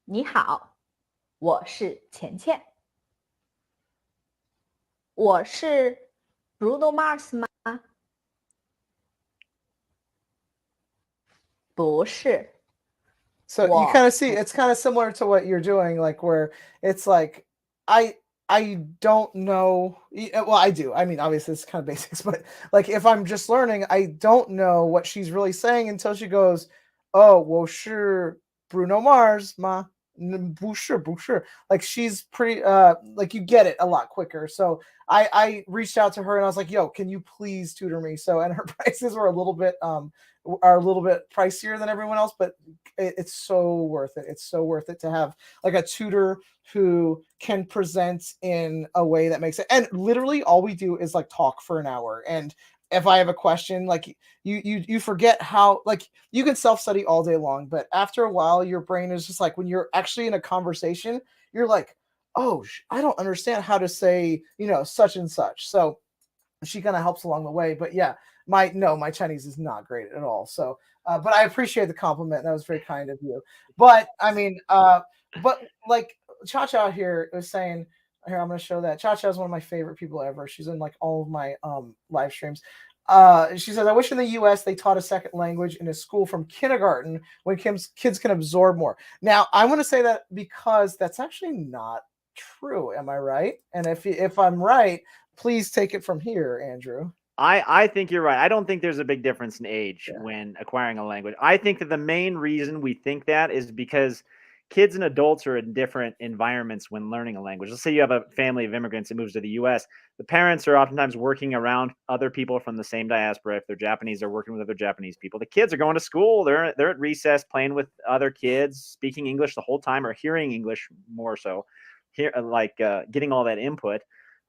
你好，我是钱钱。我是 Bruno Mars 吗？不是。 So you kind of see, it's kind of similar to what you're doing, like where it's like, I don't know. Well, I do. I mean, obviously it's kind of basics, but like if I'm just learning, I don't know what she's really saying until she goes, "Oh, well, sure, Bruno Mars, ma, sure." Like she's pretty, like you get it a lot quicker. So I reached out to her and I was like, "Yo, can you please tutor me?" So, and her prices were a little bit pricier than everyone else, but it's so worth it. It's so worth it to have like a tutor who can present in a way that makes it. And literally all we do is like talk for an hour. And if I have a question, like you forget how, like you can self-study all day long, but after a while your brain is just like, when you're actually in a conversation, you're like, oh, I don't understand how to say, such and such. So she kind of helps along the way. But yeah, my Chinese is not great at all. So, but I appreciate the compliment. That was very kind of you. But I mean, but like Cha Cha here was saying, here, I'm going to show that. Cha Cha is one of my favorite people ever. She's in like all of my live streams. She says, I wish in the US they taught a second language in a school from kindergarten when kids can absorb more. Now, I want to say that because that's actually not true. Am I right? And if I'm right, please take it from here, Andrew. I think you're right. I don't think there's a big difference in age when acquiring a language. I think that the main reason we think that is because kids and adults are in different environments when learning a language. Let's say you have a family of immigrants that moves to the US. The parents are oftentimes working around other people from the same diaspora. If they're Japanese, they're working with other Japanese people. The kids are going to school. They're at recess playing with other kids, speaking English the whole time or hearing English more so, getting all that input.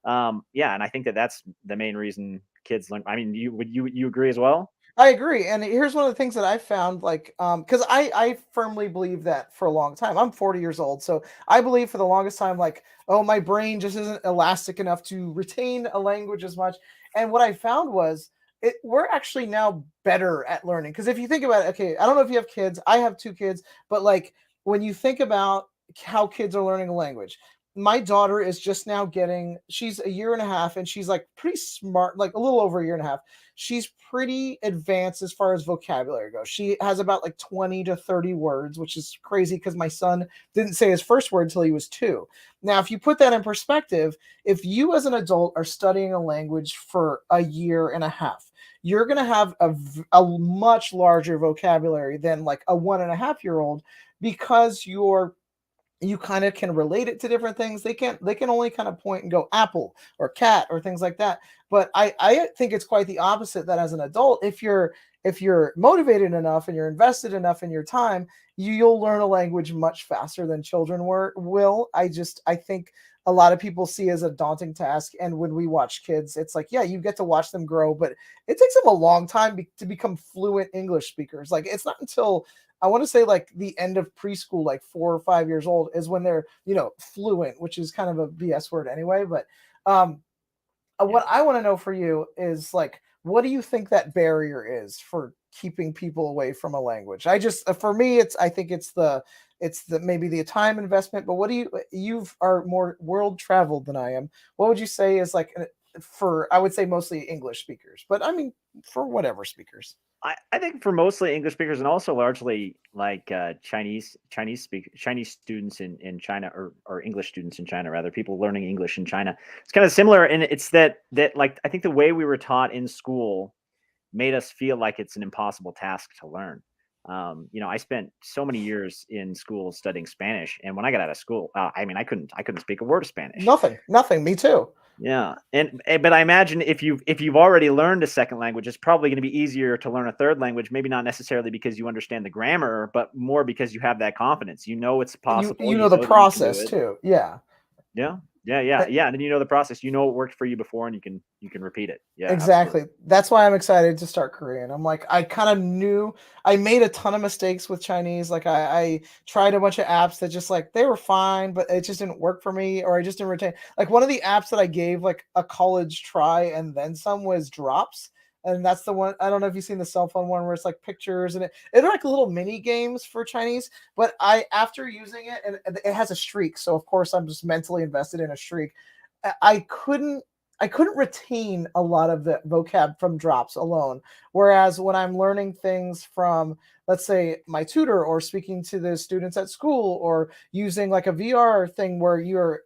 And I think that's the main reason kids learn. I mean, you agree as well? I agree. And here's one of the things that I found, like, because I firmly believe that for a long time. I'm 40 years old. So I believe for the longest time, like, oh, my brain just isn't elastic enough to retain a language as much. And what I found was we're actually now better at learning. Because if you think about it, okay, I don't know if you have kids. I have 2 kids, but like when you think about how kids are learning a language, my daughter is just now she's a year and a half, and she's like pretty smart, like a little over a year and a half. She's pretty advanced as far as vocabulary goes. She has about like 20 to 30 words, which is crazy because my son didn't say his first word until he was 2. Now, if you put that in perspective, if you as an adult are studying a language for a year and a half, you're going to have a much larger vocabulary than like a 1.5-year-old, because you kind of can relate it to different things. They can only kind of point and go apple or cat or things like that. But I think it's quite the opposite, that as an adult, if you're motivated enough and you're invested enough in your time, you'll learn a language much faster than children will. I think a lot of people see as a daunting task. And when we watch kids, it's like, yeah, you get to watch them grow, but it takes them a long time to become fluent English speakers. Like, it's not until, I want to say, like the end of preschool, like 4 or 5 years old, is when they're, fluent, which is kind of a BS word anyway. But what I want to know for you is, like, what do you think that barrier is for keeping people away from a language? For me, I think it's the maybe the time investment. But what do you are more world traveled than I am. What would you say is like, for, I would say mostly English speakers, but I mean, for whatever speakers. I think for mostly English speakers, and also largely like Chinese students in China, or English students in China, rather, people learning English in China. It's kind of similar, and it's that like, I think the way we were taught in school made us feel like it's an impossible task to learn. I spent so many years in school studying Spanish, and when I got out of school, I mean, I couldn't speak a word of Spanish. Nothing. Me too. Yeah, but I imagine if you've already learned a second language, it's probably going to be easier to learn a third language. Maybe not necessarily because you understand the grammar, but more because you have that confidence. It's possible. You know the process too. Yeah. And then you know the process. You know what worked for you before, and you can repeat it. Yeah, exactly. Absolutely. That's why I'm excited to start Korean. I'm like, I kind of knew I made a ton of mistakes with Chinese. Like, I tried a bunch of apps that just, like, they were fine, but it just didn't work for me, or I just didn't retain. Like, one of the apps that I gave like a college try and then some was Drops. And that's the one. I don't know if you've seen the cell phone one where it's like pictures, and it's like little mini games for Chinese. But after using it, and it has a streak, so of course I'm just mentally invested in a streak. I couldn't retain a lot of the vocab from Drops alone. Whereas when I'm learning things from, let's say, my tutor, or speaking to the students at school, or using like a VR thing where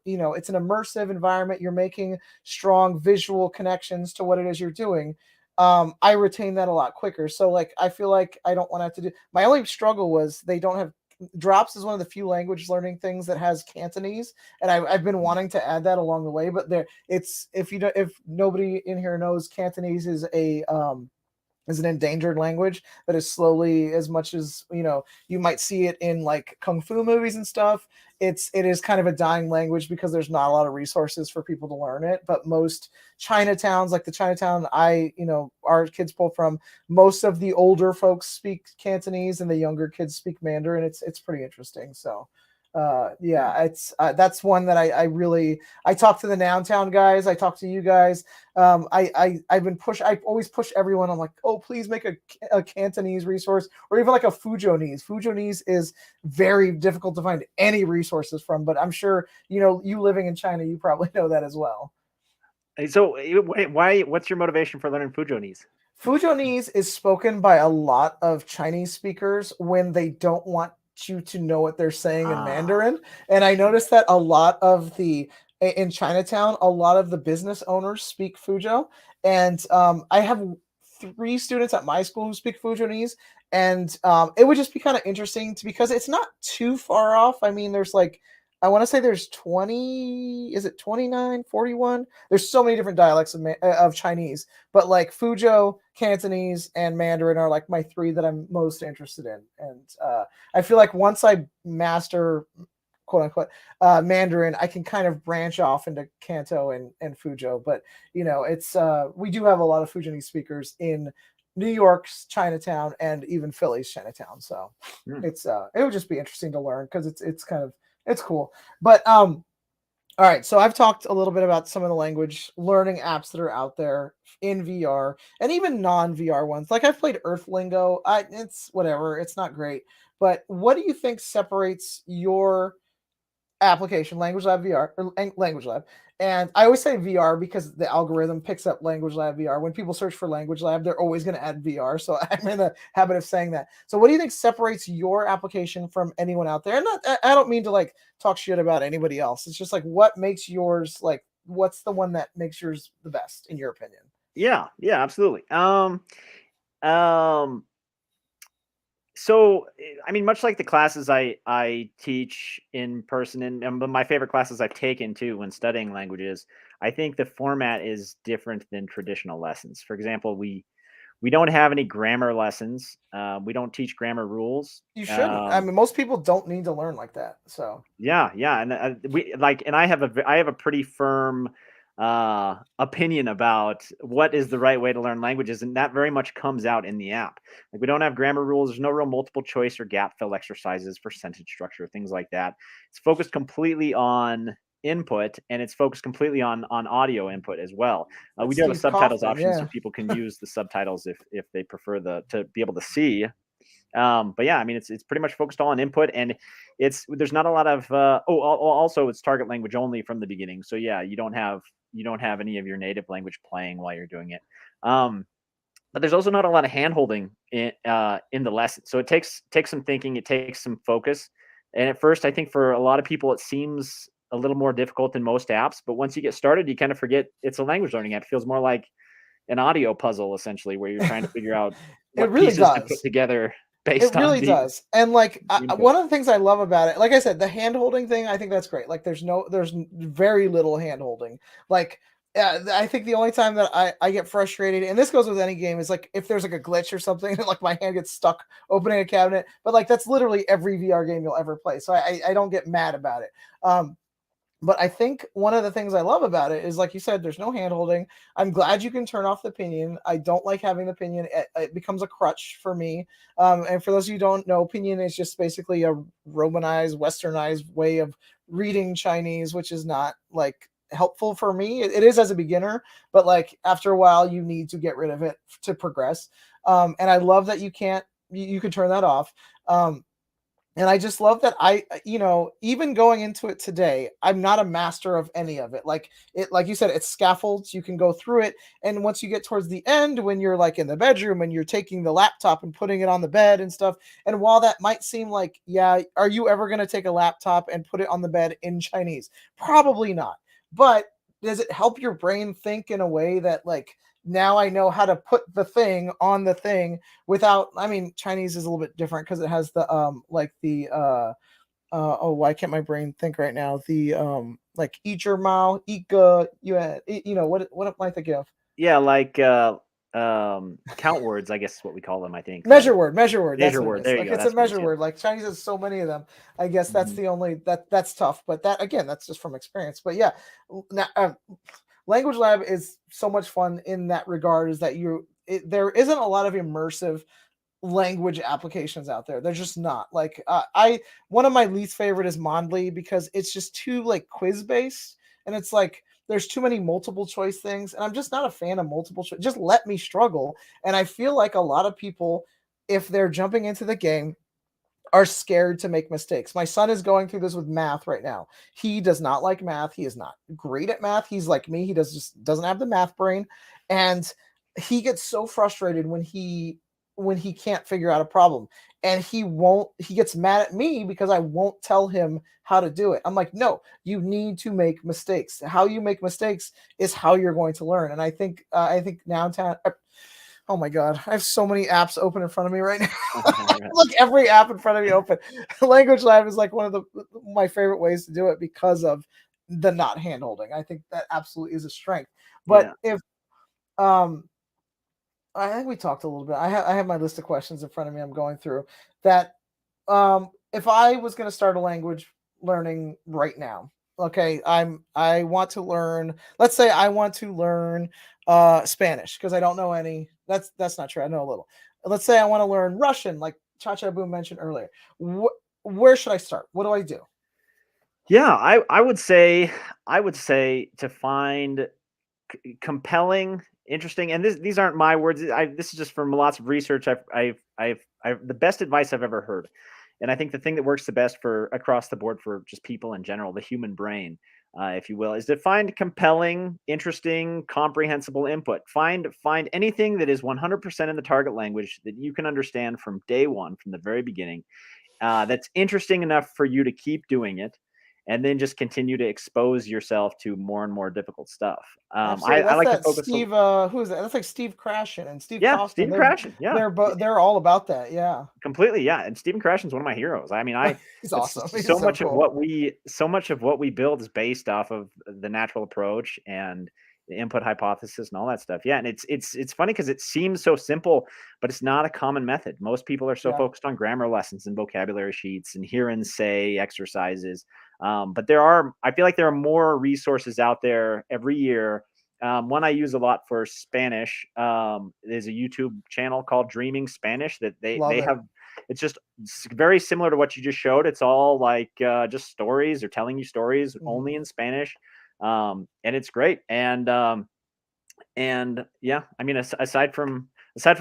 it's an immersive environment, you're making strong visual connections to what it is you're doing. I retain that a lot quicker. So, like, I feel like I don't want to have to do. My only struggle was they don't have Drops is one of the few language learning things that has Cantonese, and I've been wanting to add that along the way. But if nobody in here knows, Cantonese is an endangered language that is slowly, as much as you might see it in like kung fu movies and stuff, it is kind of a dying language because there's not a lot of resources for people to learn it. But most Chinatowns, like the Chinatown our kids pull from, most of the older folks speak Cantonese and the younger kids speak Mandarin. It's pretty interesting. So it's that's one that I talk to the Nountown guys. I talk to you guys. I always push everyone. I'm like, oh, please make a Cantonese resource, or even like a Fujonese. Fujonese is very difficult to find any resources from, but I'm sure, you living in China, you probably know that as well. So what's your motivation for learning Fujonese? Fujonese is spoken by a lot of Chinese speakers when they don't want you to know what they're saying in Mandarin. And I noticed that in Chinatown, a lot of the business owners speak Fuzhou. And I have 3 students at my school who speak Fujonese. And it would just be kind of interesting because it's not too far off. I mean, there's like, I want to say there's 20, is it 29, 41? There's so many different dialects of Chinese, but like Fuzhou, Cantonese, and Mandarin are like my 3 that I'm most interested in. And I feel like once I master, quote unquote, Mandarin, I can kind of branch off into Canto and Fuzhou. But we do have a lot of Fujonese speakers in New York's Chinatown and even Philly's Chinatown. So it would just be interesting to learn because it's cool. But All right, so I've talked a little bit about some of the language learning apps that are out there in VR and even non-VR ones. Like I've played Earthlingo. It's whatever. It's not great. But what do you think separates your application, Language Lab VR, or Language Lab? And I always say VR because the algorithm picks up Language Lab VR. When people search for Language Lab, they're always going to add VR. So I'm in the habit of saying that. So what do you think separates your application from anyone out there? And I don't mean to like talk shit about anybody else. It's just like what makes yours like what's the one that makes yours the best in your opinion? Yeah, absolutely. Um, so I mean, much like the classes I teach in person, and my favorite classes I've taken too when studying languages, I think the format is different than traditional lessons. For example, we don't have any grammar lessons. We don't teach grammar rules. You shouldn't. I mean, most people don't need to learn like that. So Yeah, and and I have a pretty firm opinion about what is the right way to learn languages, and that very much comes out in the app. Like we don't have grammar rules. There's no real multiple choice or gap fill exercises for sentence structure, things like that. It's focused completely on input, and it's focused completely on audio input as well. We that's do have a Steve subtitles Kaufman, option, yeah. so people can use the subtitles if they prefer to be able to see. But yeah, I mean, it's pretty much focused all on input, and there's not a lot of also it's target language only from the beginning. So yeah, you don't have any of your native language playing while you're doing it. But there's also not a lot of hand holding in the lesson. So it takes some thinking, it takes some focus. And at first, I think for a lot of people, it seems a little more difficult than most apps. But once you get started, you kind of forget it's a language learning app. It feels more like an audio puzzle, essentially, where you're trying to figure out It what really pieces to put does. together It based on really the does. And like input. one of the things I love about it, like I said, the hand holding thing, I think that's great. Like there's very little hand holding. Like I think the only time that I get frustrated, and this goes with any game, is like if there's like a glitch or something, and like my hand gets stuck opening a cabinet. But like that's literally every VR game you'll ever play. So I don't get mad about it. But I think one of the things I love about it is, like you said, there's no hand holding. I'm glad you can turn off the pinion. I don't like having the pinion. It becomes a crutch for me. And for those of you who don't know, pinion is just basically a Romanized, westernized way of reading Chinese, which is not like helpful for me. It is as a beginner, but like after a while, you need to get rid of it to progress. And I love that you can turn that off. And I just love that even going into it today, I'm not a master of any of it. Like you said, it's scaffolds. You can go through it. And once you get towards the end, when you're like in the bedroom and you're taking the laptop and putting it on the bed and stuff. And while that might seem like, yeah, are you ever going to take a laptop and put it on the bed in Chinese? Probably not. But does it help your brain think in a way that like, now I know how to put the thing on the thing without, I mean, Chinese is a little bit different because it has the why can't my brain think right now? The like eat your mouth, ika, what am I thinking of? Yeah, like count words, I guess is what we call them, I think. Measure word. That's Measure what it word. is. There you Like go. it's That's a what it is, measure yeah. word. Like Chinese has so many of them. I guess that's the only that's tough. But that again, that's just from experience. But yeah, now, Language Lab is so much fun in that regard. Is that there isn't a lot of immersive language applications out there. They're just not. Like one of my least favorite is Mondly because it's just too like quiz based, and it's like there's too many multiple choice things, and I'm just not a fan of multiple choice. Just let me struggle. And I feel like a lot of people, if they're jumping into the game, are scared to make mistakes. My son is going through this with math right now. He does not like math. He is not great at math. He's like me. He doesn't have the math brain, and he gets so frustrated when he can't figure out a problem, and he gets mad at me because I won't tell him how to do it. I'm like, no, you need to make mistakes. How you make mistakes is how you're going to learn. And I think Downtown. Oh my God, I have so many apps open in front of me right now. Look, every app in front of me open. Language Lab is like one of my favorite ways to do it because of the not hand holding. I think that absolutely is a strength. But if I think we talked a little bit. I have my list of questions in front of me. I'm going through that. If I was going to start a language learning right now, okay, I want to learn. Let's say I want to learn Spanish because I don't know any. That's not true. I know a little. Let's say I want to learn Russian, like Cha Cha Boom mentioned earlier. Where should I start? What do I do? Yeah, I would say to find compelling, interesting, and these aren't my words. This is just from lots of research. I've the best advice I've ever heard, and I think the thing that works the best for across the board for just people in general, the human brain, if you will, is to find compelling, interesting, comprehensible input. Find anything that is 100% in the target language that you can understand from day one, from the very beginning. That's interesting enough for you to keep doing it, and then just continue to expose yourself to more and more difficult stuff. Absolutely. I That's like to that focus. Steve who is that? That's like Steve Krashen and Steve Yeah, Kostner. Stephen Krashen. Yeah, They're all about that. Yeah. completely. Yeah, and Stephen Krashen's one of my heroes. I mean, He's it's awesome. He's so so much of cool. what we build is based off of the natural approach and the input hypothesis and all that stuff. Yeah, and it's funny because it seems so simple, but it's not a common method. Most people are so Yeah. focused on grammar lessons and vocabulary sheets and hear and say exercises. But I feel like there are more resources out there every year. One I use a lot for Spanish is a YouTube channel called Dreaming Spanish that Love they it. have. It's very similar to what you just showed. It's all like just stories or telling you stories only in Spanish, and it's great. And yeah, I mean, aside from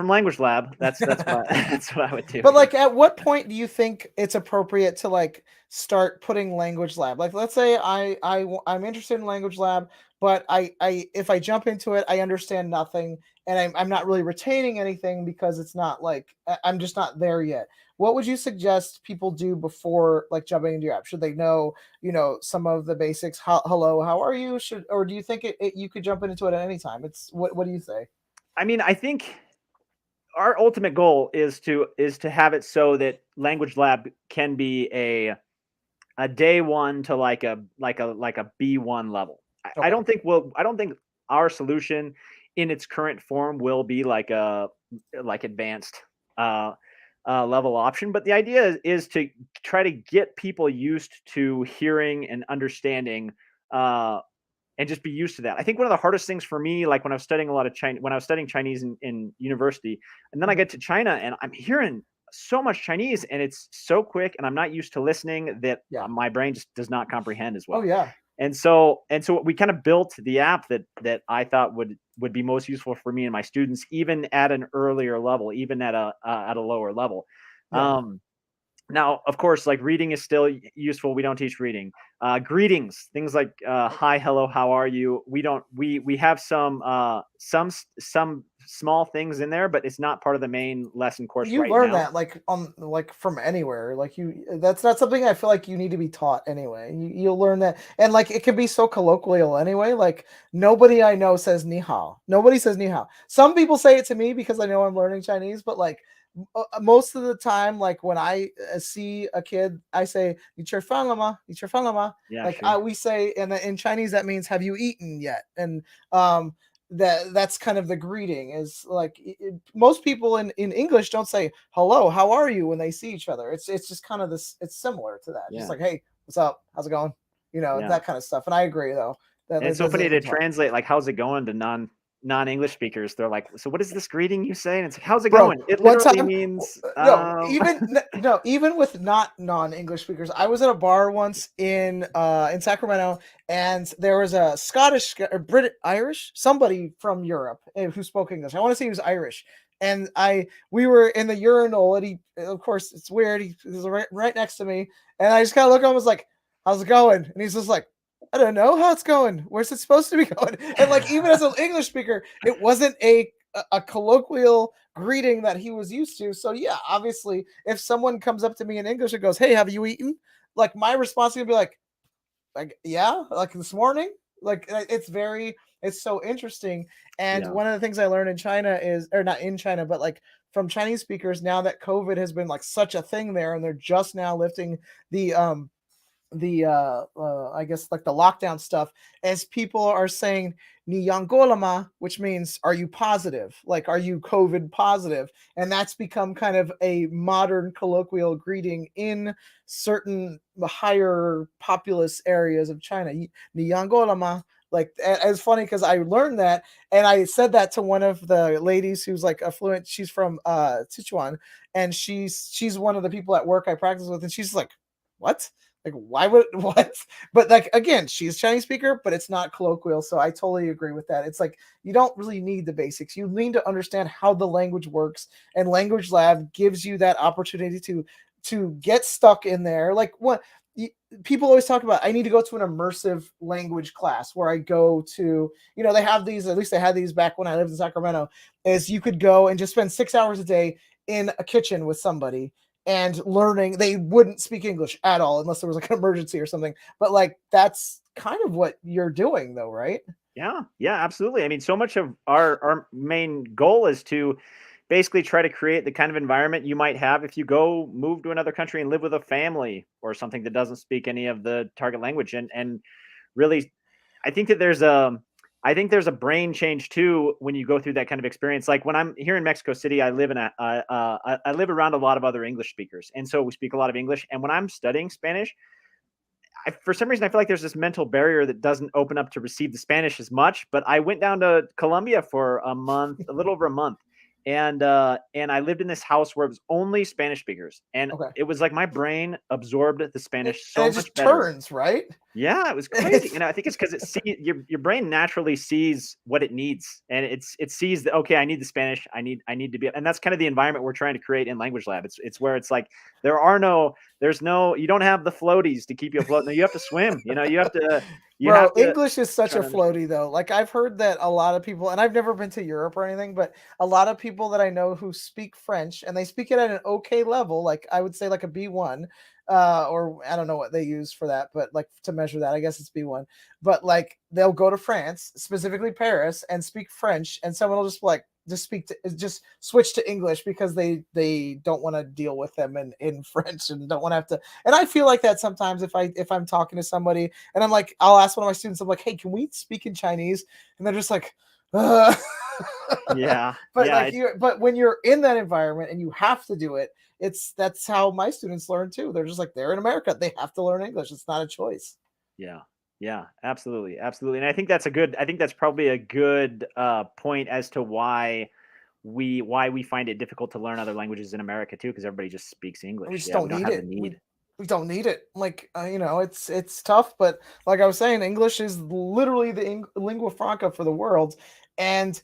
language lab, that's what that's what I would do. But like, at what point do you think it's appropriate to like start putting language lab? Like, let's say I'm interested in language lab, but I if I jump into it, I understand nothing, and I'm not really retaining anything because it's not like I'm just not there yet. What would you suggest people do before like jumping into your app? Should they know, some of the basics? Hello, how are you? Or do you think you could jump into it at any time? It's what do you say? I mean, I think our ultimate goal is to have it so that language lab can be a day one to like a B1 level. I Okay. I don't think our solution in its current form will be like a advanced uh, level option, but the idea is to try to get people used to hearing and understanding and just be used to that. I think one of the hardest things for me, like when I was studying a lot of Chinese, when I was studying Chinese in university, and then I get to China and I'm hearing so much Chinese and it's so quick and I'm not used to listening that Yeah. my brain just does not comprehend as Oh well. yeah. And so we kind of built the app that I thought would be most useful for me and my students, even at an earlier level, even at a lower level. Yeah. Now, of course, like reading is still useful. We don't teach reading. Greetings, things like hi, hello, how are you? We don't. We have some small things in there, but it's not part of the main lesson course You right learn now. that like from anywhere. Like that's not something I feel like you need to be taught anyway. You'll learn that, and like it can be so colloquial anyway. Like nobody I know says ni hao. Nobody says ni hao. Some people say it to me because I know I'm learning Chinese, but like most of the time, like when I see a kid, I say "你吃饭了吗?" "你吃饭了吗?" Yeah, Like sure. we say, and in Chinese that means "Have you eaten yet?" And that's kind of the greeting is like most people in English don't say hello, how are you when they see each other. It's just kind of this. It's similar to that. Just Yeah, like, hey, what's up? How's it going? yeah. That kind of stuff. And I agree though that And like it's so that's funny to different talk. translate like how's it going to non-English speakers. They're like, so what is this greeting you say? And it's like, how's it Bro, going? It one literally time, means no, even with not non-English speakers, I was at a bar once in Sacramento, and there was a Scottish or Brit Irish somebody from Europe who spoke English. I want to say he was Irish, and we were in the urinal, and he, of course, it's weird. He was right next to me, and I just kind of looked at him, and was like, "How's it going?" And he's just like, I don't know how it's going. Where's it supposed to be going? And like even as an English speaker, it wasn't a colloquial greeting that he was used to. So yeah, obviously, if someone comes up to me in English and goes, "Hey, have you eaten?" Like my response is gonna be like yeah, like this morning. Like it's so interesting. And yeah. one of the things I learned in China is, or not in China, but like from Chinese speakers, now that COVID has been like such a thing there, and they're just now lifting the I guess like the lockdown stuff, as people are saying "ni yangolama," which means "are you positive?" Like "are you COVID positive?" And that's become kind of a modern colloquial greeting in certain higher populous areas of China. "Ni yangolama." Like it's funny because I learned that, and I said that to one of the ladies who's like affluent. She's from Sichuan, and she's one of the people at work I practice with, and she's like, "What?" Like, why would what? But like again, she's a Chinese speaker, but it's not colloquial. So I totally agree with that. It's like you don't really need the basics. You need to understand how the language works, and Language Lab gives you that opportunity to get stuck in there. Like what people always talk about, I need to go to an immersive language class where I go to, they have these, at least they had these back when I lived in Sacramento, is you could go and just spend 6 hours a day in a kitchen with somebody and learning. They wouldn't speak English at all unless there was like an emergency or something. But like that's kind of what you're doing though, right? Yeah, absolutely. I mean, so much of our main goal is to basically try to create the kind of environment you might have if you go move to another country and live with a family or something that doesn't speak any of the target language. And really, I think that there's a brain change too when you go through that kind of experience. Like when I'm here in Mexico City, I live I live around a lot of other English speakers, and so we speak a lot of English. And when I'm studying Spanish, for some reason, I feel like there's this mental barrier that doesn't open up to receive the Spanish as much. But I went down to Colombia for a month, a little over a month, and I lived in this house where it was only Spanish speakers, and Okay. it was like my brain absorbed the Spanish so and it much just better. turns, right? Yeah, it was crazy, and I think it's because your brain naturally sees what it needs, and it sees that, okay, I need the Spanish, I need to be, and that's kind of the environment we're trying to create in Language Lab. It's where it's like there's no, you don't have the floaties to keep you afloat. No, you have to swim. You have to. Bro, English is such try a to understand. floaty though. Like I've heard that a lot of people, and I've never been to Europe or anything, but a lot of people that I know who speak French and they speak it at an okay level, like I would say like a B1, or I don't know what they use for that, but like to measure that, I guess it's B1. But like they'll go to France, specifically Paris, and speak French, and someone will just switch to English because they don't want to deal with them in French and don't want to have to. And I feel like that sometimes if I'm talking to somebody and I'm like, I'll ask one of my students, I'm like, hey, can we speak in Chinese? And they're just like, Yeah, but yeah, like but when you're in that environment and you have to do it, that's how my students learn too. They're just like, they're in America, they have to learn English. It's not a choice. yeah, absolutely, and I think that's probably a good point as to why we find it difficult to learn other languages in America too, because everybody just speaks We English. just Yeah, we don't don't need have the it. need. We don't need it. Like it's tough, but like I was saying, English is literally the lingua franca for the world. And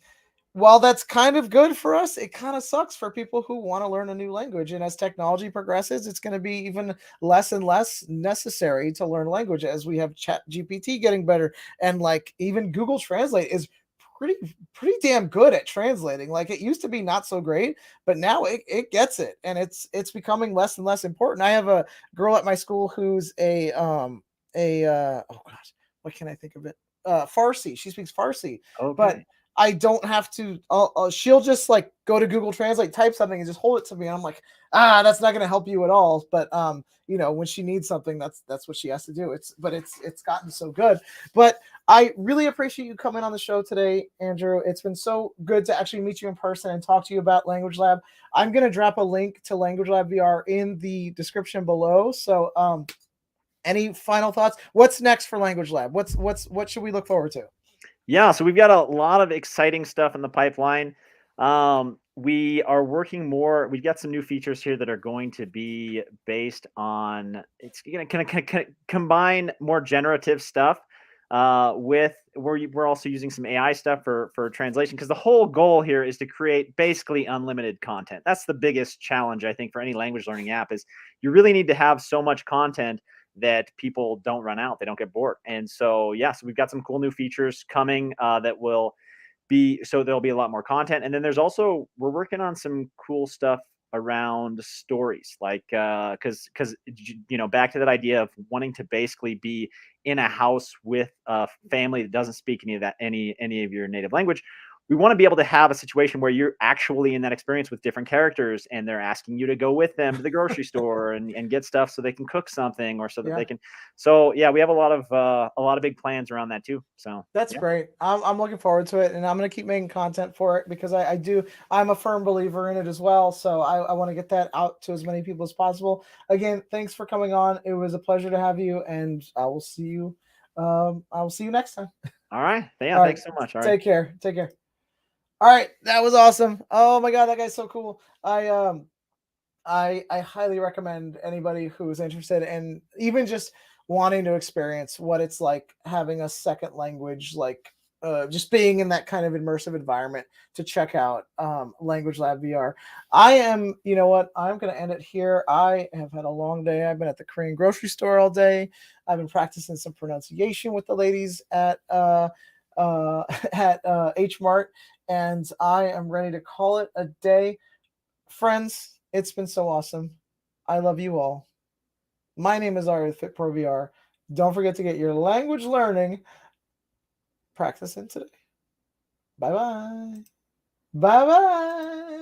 while that's kind of good for us, it kind of sucks for people who want to learn a new language. And as technology progresses, it's going to be even less and less necessary to learn language as we have Chat GPT getting better, and like even Google Translate is pretty damn good at translating. Like it used to be not so great, but now it gets it, and it's becoming less and less important. I have a girl at my school who's oh gosh, what can I think of it? Farsi. She speaks Farsi, but Okay. I don't have to. She'll just like go to Google Translate, type something, and just hold it to me. And I'm like, that's not going to help you at all. But when she needs something, that's what she has to do. It's gotten so good. But I really appreciate you coming on the show today, Andrew. It's been so good to actually meet you in person and talk to you about Language Lab. I'm going to drop a link to Language Lab VR in the description below. So, any final thoughts? What's next for Language Lab? What should we look forward to? Yeah, so we've got a lot of exciting stuff in the pipeline. We are working more. We've got some new features here that are going to be based on. It's going to combine more generative stuff with. We're also using some AI stuff for translation, because the whole goal here is to create basically unlimited content. That's the biggest challenge, I think, for any language learning app, is you really need to have so much content that people don't run out, they don't get bored. And so, so we've got some cool new features coming that will be, so there'll be a lot more content. And then we're working on some cool stuff around stories, like because back to that idea of wanting to basically be in a house with a family that doesn't speak any of your native language. We want to be able to have a situation where you're actually in that experience with different characters, and they're asking you to go with them to the grocery store and get stuff so they can cook something, or so that they can. So we have a lot of big plans around that too. So that's great. I'm looking forward to it, and I'm going to keep making content for it because I'm a firm believer in it as well. So I want to get that out to as many people as possible. Again, thanks for coming on. It was a pleasure to have you, and I will see you next time. All right. Yeah. All thanks right. so much. All right. Take care. All right, that was awesome. Oh my god, that guy's so cool. I highly recommend anybody who is interested in even just wanting to experience what it's like having a second language, like just being in that kind of immersive environment, to check out Language Lab VR. I am, you know what? I'm going to end it here. I have had a long day. I've been at the Korean grocery store all day. I've been practicing some pronunciation with the ladies at H Mart, and I am ready to call it a day. Friends, it's been so awesome. I love you all. My name is Ari with Fit Pro VR. Don't forget to get your language learning practicing today. Bye bye. Bye bye.